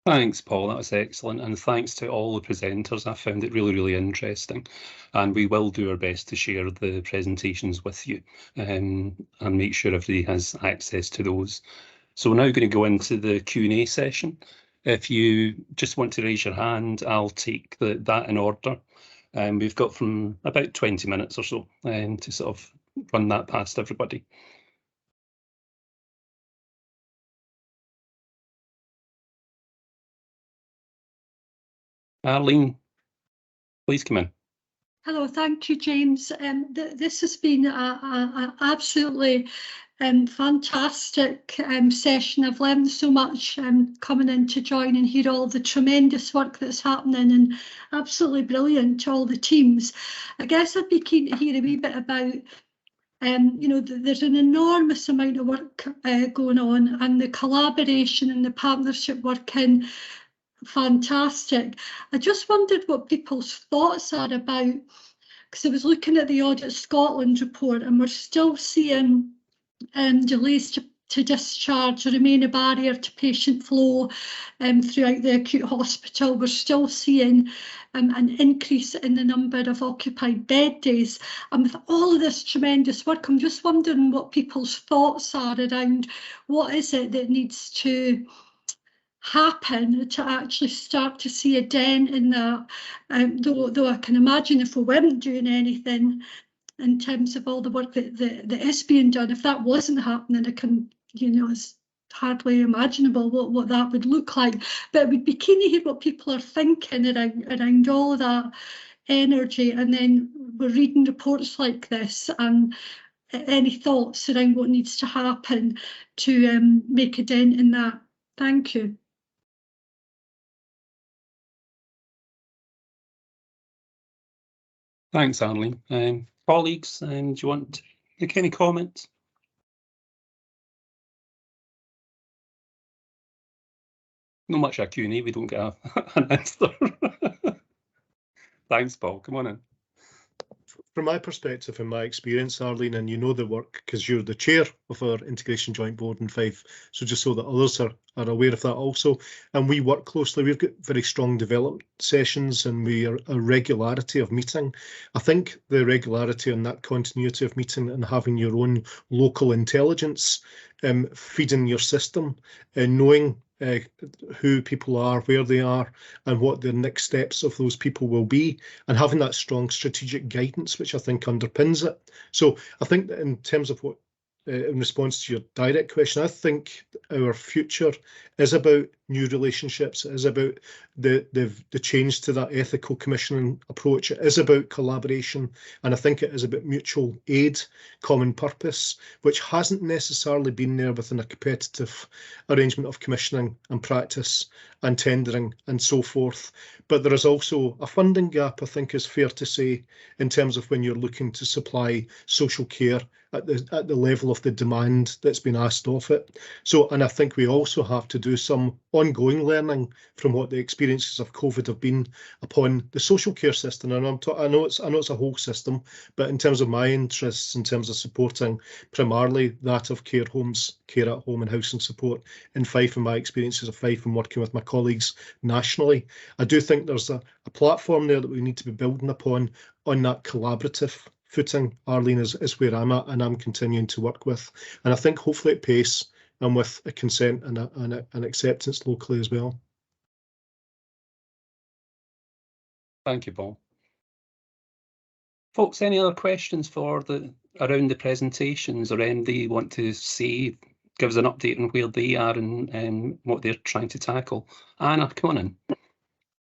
Thanks, Paul. That was excellent, and thanks to all the presenters. I found it really, really interesting, and we will do our best to share the presentations with you and make sure everybody has access to those. So we're now going to go into the Q&A session. If you just want to raise your hand, I'll take that in order. We've got from about 20 minutes or so to sort of run that past everybody. Arlene, please come in. Hello, thank you, James. This has been a absolutely fantastic session. I've learned so much coming in to join and hear all the tremendous work that's happening, and absolutely brilliant to all the teams. I guess I'd be keen to hear a wee bit about you know, there's an enormous amount of work going on, and the collaboration and the partnership working fantastic. I just wondered what people's thoughts are about, because I was looking at the Audit Scotland report, and we're still seeing delays to discharge remain a barrier to patient flow throughout the acute hospital. We're still seeing an increase in the number of occupied bed days. And with all of this tremendous work, I'm just wondering what people's thoughts are around what is it that needs to happen to actually start to see a dent in that. Though I can imagine if we weren't doing anything in terms of all the work that is being done, if that wasn't happening, I can, you know, it's hardly imaginable what that would look like. But we'd be keen to hear what people are thinking around all of that energy. And then we're reading reports like this, and any thoughts around what needs to happen to make a dent in that. Thank you. Thanks, Arlene. Colleagues, do you want to make any comments? Not much a Q&A, we don't get an answer. Thanks, Paul. Come on in. From my perspective and my experience, Arlene, and you know the work because you're the chair of our Integration Joint Board in Fife, so just so that others are aware of that also. And we work closely. We've got very strong development sessions, and we are a regularity of meeting. I think the regularity and that continuity of meeting and having your own local intelligence feeding your system and knowing who people are, where they are, and what the next steps of those people will be, and having that strong strategic guidance, which I think underpins it. So I think that in terms of what, in response to your direct question, I think our future is about new relationships. It is about the change to that ethical commissioning approach. It is about collaboration, and I think it is about mutual aid, common purpose, which hasn't necessarily been there within a competitive arrangement of commissioning and practice and tendering and so forth. But there is also a funding gap, I think is fair to say, in terms of when you're looking to supply social care at the level of the demand that's been asked of it. So, and I think we also have to do some ongoing learning from what the experiences of COVID have been upon the social care system. And I know it's a whole system, but in terms of my interests, in terms of supporting primarily that of care homes, care at home and housing support in Fife, and my experiences of Fife and working with my colleagues nationally, I do think there's a platform there that we need to be building upon on that collaborative footing. Arlene is where I'm at, and I'm continuing to work with, and I think hopefully at pace and with a consent and an acceptance locally as well. Thank you, Paul. Folks, any other questions for around the presentations, or anything you want to say, give us an update on where they are and what they're trying to tackle? Anna, come on in.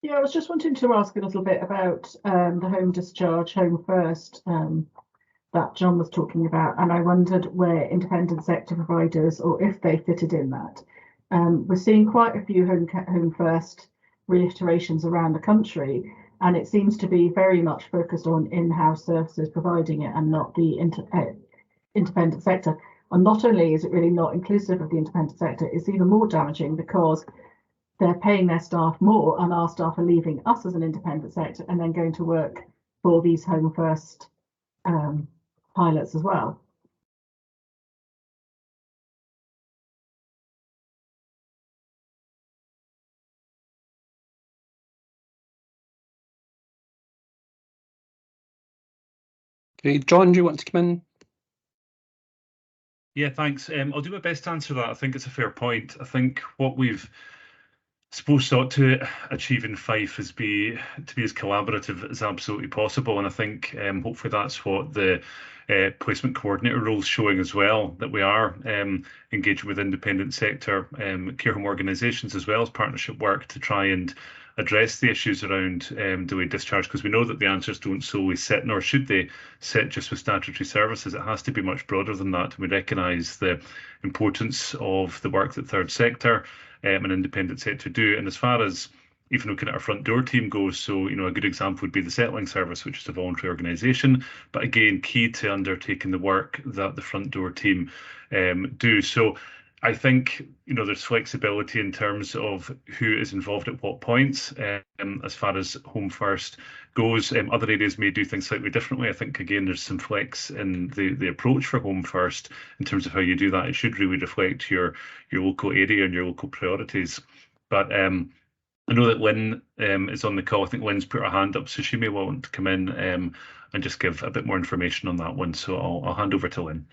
Yeah, I was just wanting to ask a little bit about the home discharge, home first, that John was talking about, and I wondered where independent sector providers, or if they fitted in that. We're seeing quite a few home first reiterations around the country, and it seems to be very much focused on in-house services providing it and not the independent sector. And not only is it really not inclusive of the independent sector, it's even more damaging because they're paying their staff more, and our staff are leaving us as an independent sector and then going to work for these home first pilots as well. Okay, John, do you want to come in? Yeah, thanks. I'll do my best to answer that. I think it's a fair point. I think what we've supposed to achieve in Fife is to be as collaborative as absolutely possible, and I think hopefully that's what the placement coordinator role is showing as well, that we are engaging with independent sector care home organisations as well as partnership work to try and address the issues around delayed discharge, because we know that the answers don't solely sit, nor should they sit, just with statutory services. It has to be much broader than that. We recognise the importance of the work that third sector and independent sector do. And as far as even looking at our front door team goes, so a good example would be the Settling Service, which is a voluntary organisation, but again key to undertaking the work that the front door team do. So I think there's flexibility in terms of who is involved at what points. As far as Home First goes, other areas may do things slightly differently. I think again there's some flex in the approach for Home First in terms of how you do that. It should really reflect your local area and your local priorities. But I know that Lynn is on the call. I think Lynn's put her hand up, so she may want to come in and just give a bit more information on that one. So I'll hand over to Lynn.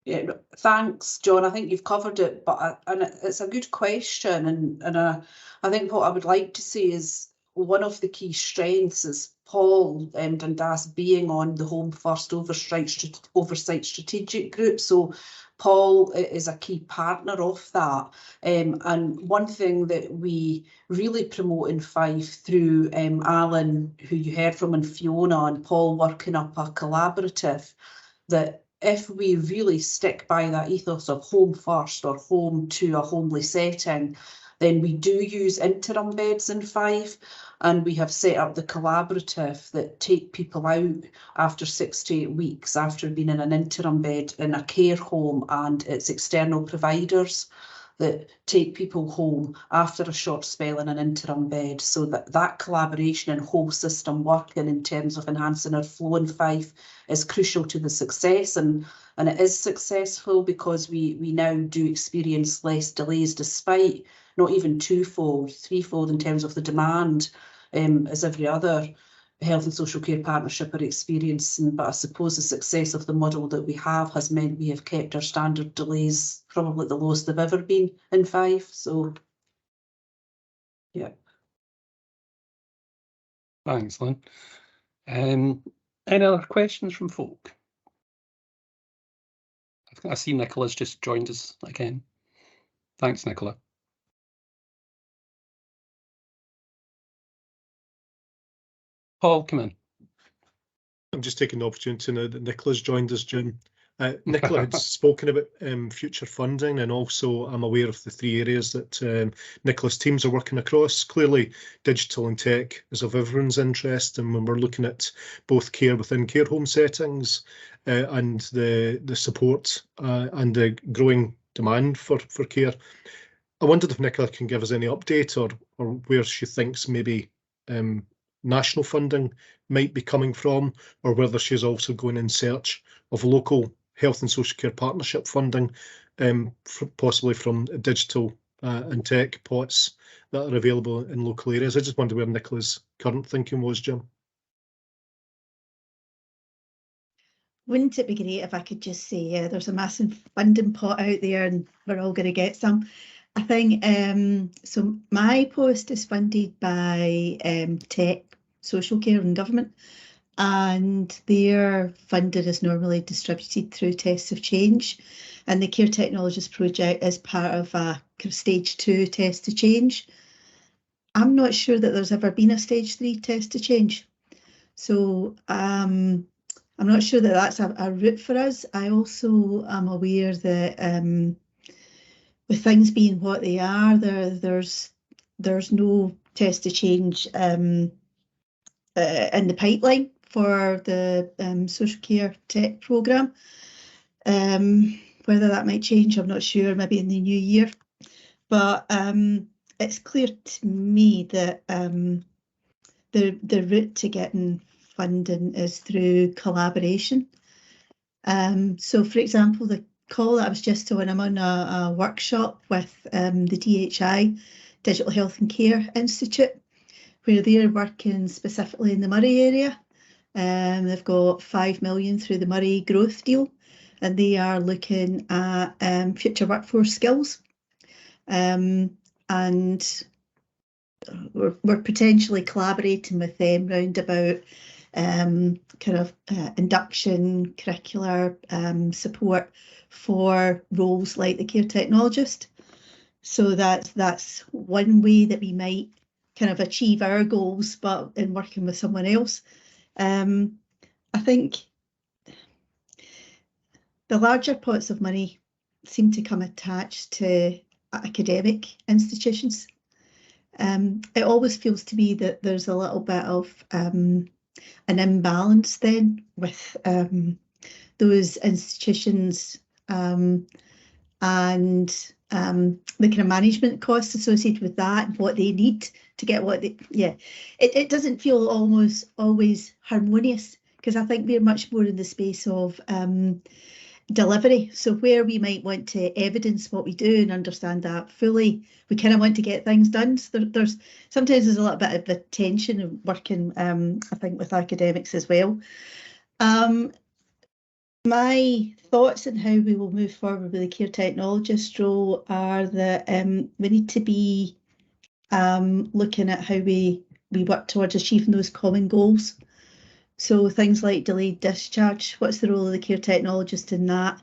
Yeah, thanks, John. I think you've covered it, but it's a good question, and I think what I would like to say is one of the key strengths is Paul Dundas being on the Home First Oversight Strategic Group. So Paul is a key partner of that, and one thing that we really promote in Fife through Alan, who you heard from, and Fiona, and Paul working up a collaborative, that if we really stick by that ethos of home first or home to a homely setting, then we do use interim beds in Fife, and we have set up the collaborative that take people out after 6 to 8 weeks after being in an interim bed in a care home, and it's external providers that take people home after a short spell in an interim bed. So that collaboration and whole system working in terms of enhancing our flow in Fife is crucial to the success, and it is successful because we now do experience less delays, despite not even twofold, threefold in terms of the demand as every other health and social care partnership are experiencing. But I suppose the success of the model that we have has meant we have kept our standard delays probably the lowest they've ever been in Fife. So, yeah. Thanks, Lynn. Any other questions from folk? I see Nicola's just joined us again. Thanks, Nicola. Paul, come in. I'm just taking the opportunity to know that Nicola's joined us, Jim. Nicola had spoken about future funding, and also I'm aware of the 3 areas that Nicola's teams are working across. Clearly, digital and tech is of everyone's interest, and when we're looking at both care within care home settings and the support and the growing demand for care, I wondered if Nicola can give us any update or where she thinks maybe national funding might be coming from, or whether she's also going in search of local health and social care partnership funding, possibly from digital and tech pots that are available in local areas. I just wonder where Nicola's current thinking was, Jim. Wouldn't it be great if I could just say, yeah, there's a massive funding pot out there and we're all going to get some. I think, so my post is funded by Tech, Social Care and Government, and their funding is normally distributed through Tests of Change, and the Care Technologies project is part of a stage 2 Test of Change. I'm not sure that there's ever been a stage 3 Test of Change, so I'm not sure that that's a route for us. I also am aware that with things being what they are, there's no Test of Change in the pipeline for the social care tech programme. Whether that might change, I'm not sure, maybe in the new year. But it's clear to me that the route to getting funding is through collaboration. So, for example, the call that I was just on, I'm on a workshop with the DHI, Digital Health and Care Institute, where they're working specifically in the Moray area. They've got 5 million through the Moray growth deal, and they are looking at future workforce skills. And we're potentially collaborating with them round about kind of induction, curricular support for roles like the care technologist. So that's one way that we might kind of achieve our goals, but in working with someone else. I think the larger pots of money seem to come attached to academic institutions. It always feels to me that there's a little bit of an imbalance then with those institutions and the kind of management costs associated with that and what they need to get what they, it doesn't feel almost always harmonious, because I think we're much more in the space of delivery. So where we might want to evidence what we do and understand that fully, we kind of want to get things done. So there's sometimes a little bit of a tension of working, I think, with academics as well. My thoughts on how we will move forward with the care technologist role are that we need to be looking at how we work towards achieving those common goals. So things like delayed discharge, what's the role of the care technologist in that?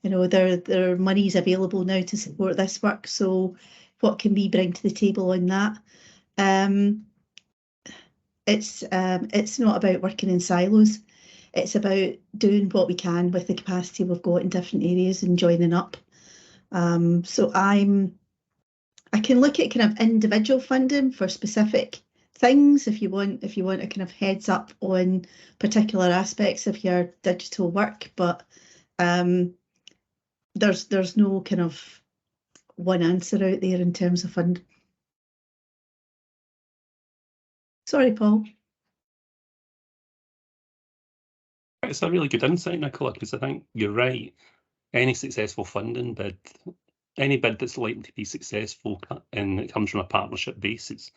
You know, there are monies available now to support this work. So what can we bring to the table on that? It's not about working in silos. It's about doing what we can with the capacity we've got in different areas and joining up. So I can look at kind of individual funding for specific things if you want a kind of heads up on particular aspects of your digital work, but there's no kind of one answer out there in terms of funding. Sorry, Paul. It's a really good insight, Nicola, because I think you're right. Any successful funding bid, any bid that's likely to be successful and it comes from a partnership basis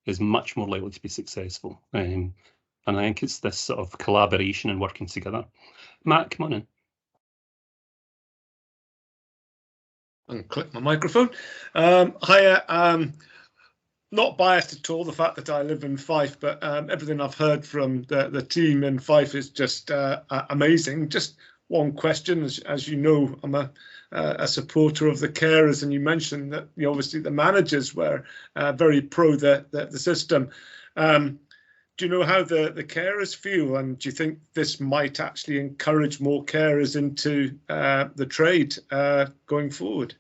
is much more likely to be successful. And I think it's this sort of collaboration and working together. Matt, come on in. And click my microphone. Hiya. Not biased at all, the fact that I live in Fife, but everything I've heard from the team in Fife is just amazing. Just one question, as you know, I'm a supporter of the carers, and you mentioned that obviously the managers were very pro the system. Do you know how the carers feel, and do you think this might actually encourage more carers into the trade going forward?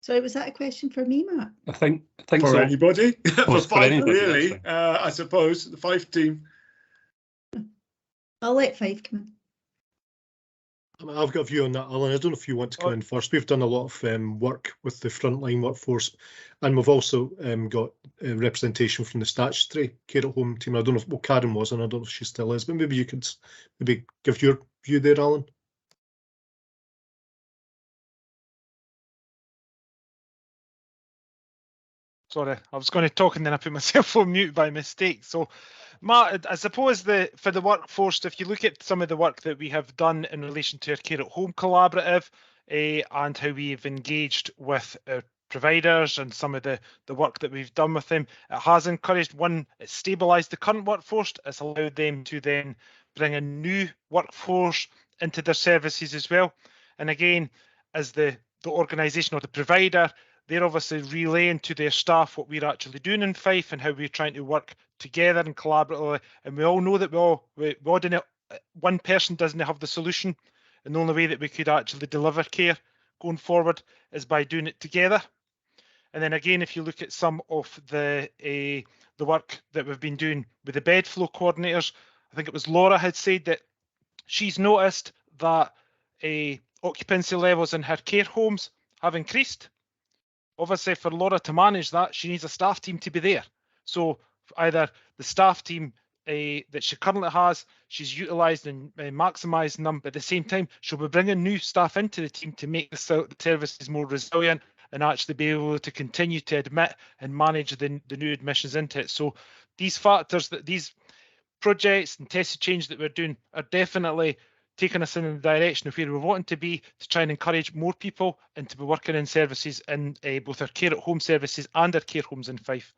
Sorry, was that a question for me, Matt? I think for so. anybody, for Fife, anybody, really. I suppose the Fife team. I'll let Fife come in. I've got a view on that, Alan. I don't know if you want to come in first. We've done a lot of work with the frontline workforce, and we've also got representation from the statutory care at home team. I don't know what Karen was, and I don't know if she still is, but maybe you could give your view there, Alan. Sorry, I was going to talk and then I put myself on mute by mistake. So, Matt, I suppose for the workforce, if you look at some of the work that we have done in relation to our Care at Home collaborative and how we've engaged with our providers and some of the work that we've done with them, it has encouraged, one, it's stabilised the current workforce, it's allowed them to then bring a new workforce into their services as well. And again, as the organisation or the provider, they're obviously relaying to their staff what we're actually doing in Fife and how we're trying to work together and collaboratively. And we all know that one person doesn't have the solution, and the only way that we could actually deliver care going forward is by doing it together. And then again, if you look at some of the work that we've been doing with the bed flow coordinators, I think it was Laura had said that she's noticed that occupancy levels in her care homes have increased. Obviously, for Laura to manage that, she needs a staff team to be there. So either the staff team that she currently has, she's utilised and maximising them, but at the same time, she'll be bringing new staff into the team to make the services more resilient and actually be able to continue to admit and manage the new admissions into it. So these factors, these projects and tested change that we're doing are definitely taking us in the direction of where we want to be, to try and encourage more people and to be working in services in both our care at home services and our care homes in Fife.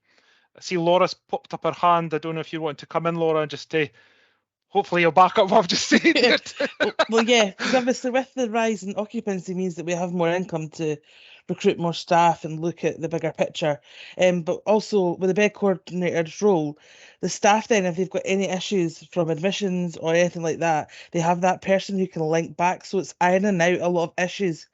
I see Laura's popped up her hand. I don't know if you want to come in, Laura, and just hopefully you'll back up what I've just said. Well, yeah, because obviously with the rise in occupancy means that we have more income to recruit more staff and look at the bigger picture. But also with the bed coordinator's role, the staff then, if they've got any issues from admissions or anything like that, they have that person who can link back. So it's ironing out a lot of issues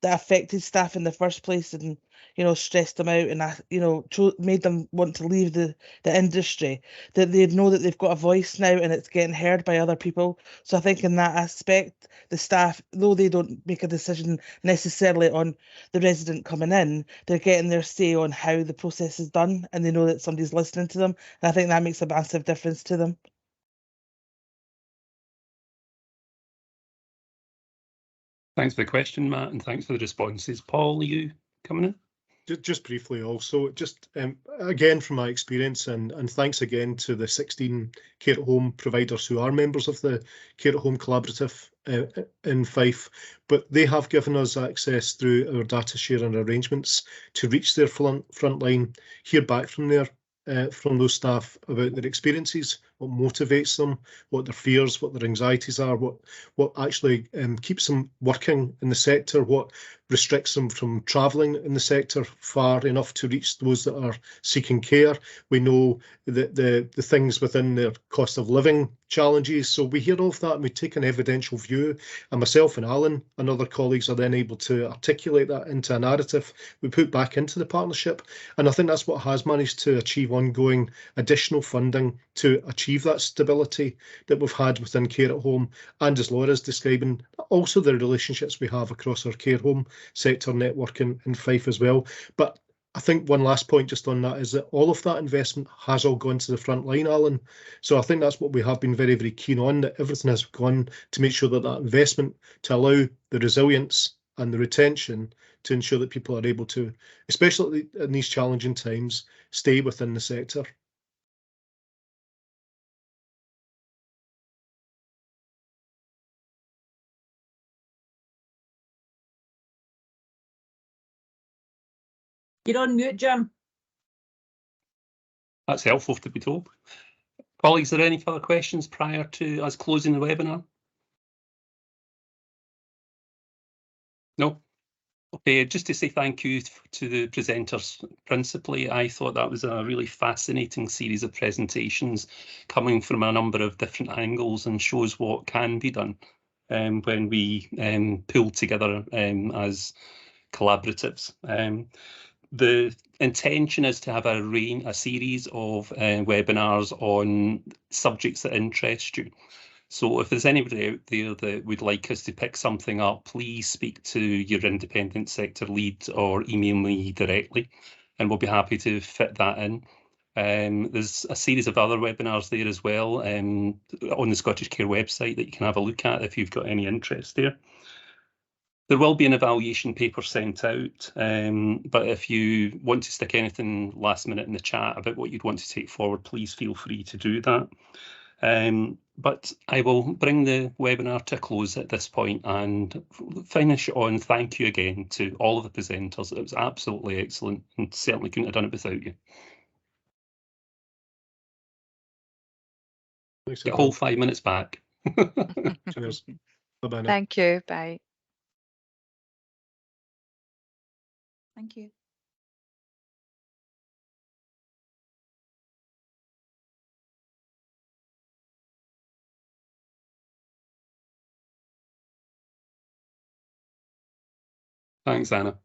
that affected staff in the first place and, you know, stressed them out and, you know, made them want to leave the industry, that they know that they've got a voice now and it's getting heard by other people. So I think in that aspect, the staff, though they don't make a decision necessarily on the resident coming in, they're getting their say on how the process is done and they know that somebody's listening to them. And I think that makes a massive difference to them. Thanks for the question, Matt, and thanks for the responses. Paul, are you coming in? Just briefly also, just again from my experience, and thanks again to the 16 care at home providers who are members of the care at home collaborative in Fife, but they have given us access through our data sharing arrangements to reach their front line, hear back from those staff about their experiences, what motivates them, what their fears, what their anxieties are, what actually keeps them working in the sector, what restricts them from travelling in the sector far enough to reach those that are seeking care. We know that the things within their cost of living challenges. So we hear all of that and we take an evidential view. And myself and Alan and other colleagues are then able to articulate that into a narrative we put back into the partnership. And I think that's what has managed to achieve ongoing additional funding to achieve that stability that we've had within care at home. And as Laura's describing, also the relationships we have across our care home sector network in Fife as well. But I think one last point just on that is that all of that investment has all gone to the front line, Alan. So I think that's what we have been very, very keen on, that everything has gone to make sure that that investment to allow the resilience and the retention to ensure that people are able to, especially in these challenging times, stay within the sector. You're on mute, Jim. That's helpful to be told. Colleagues, are there any further questions prior to us closing the webinar? No? Okay, just to say thank you to the presenters principally. I thought that was a really fascinating series of presentations coming from a number of different angles and shows what can be done when we pull together as collaboratives. The intention is to have a series of webinars on subjects that interest you. So if there's anybody out there that would like us to pick something up, please speak to your independent sector lead or email me directly, and we'll be happy to fit that in. There's a series of other webinars there as well on the Scottish Care website that you can have a look at if you've got any interest there. There will be an evaluation paper sent out, but if you want to stick anything last minute in the chat about what you'd want to take forward, please feel free to do that. But I will bring the webinar to a close at this point and finish on thank you again to all of the presenters. It was absolutely excellent and certainly couldn't have done it without you. Get a whole 5 minutes back. Cheers. Bye-bye now. Thank you. Bye. Thank you. Thanks, Anna.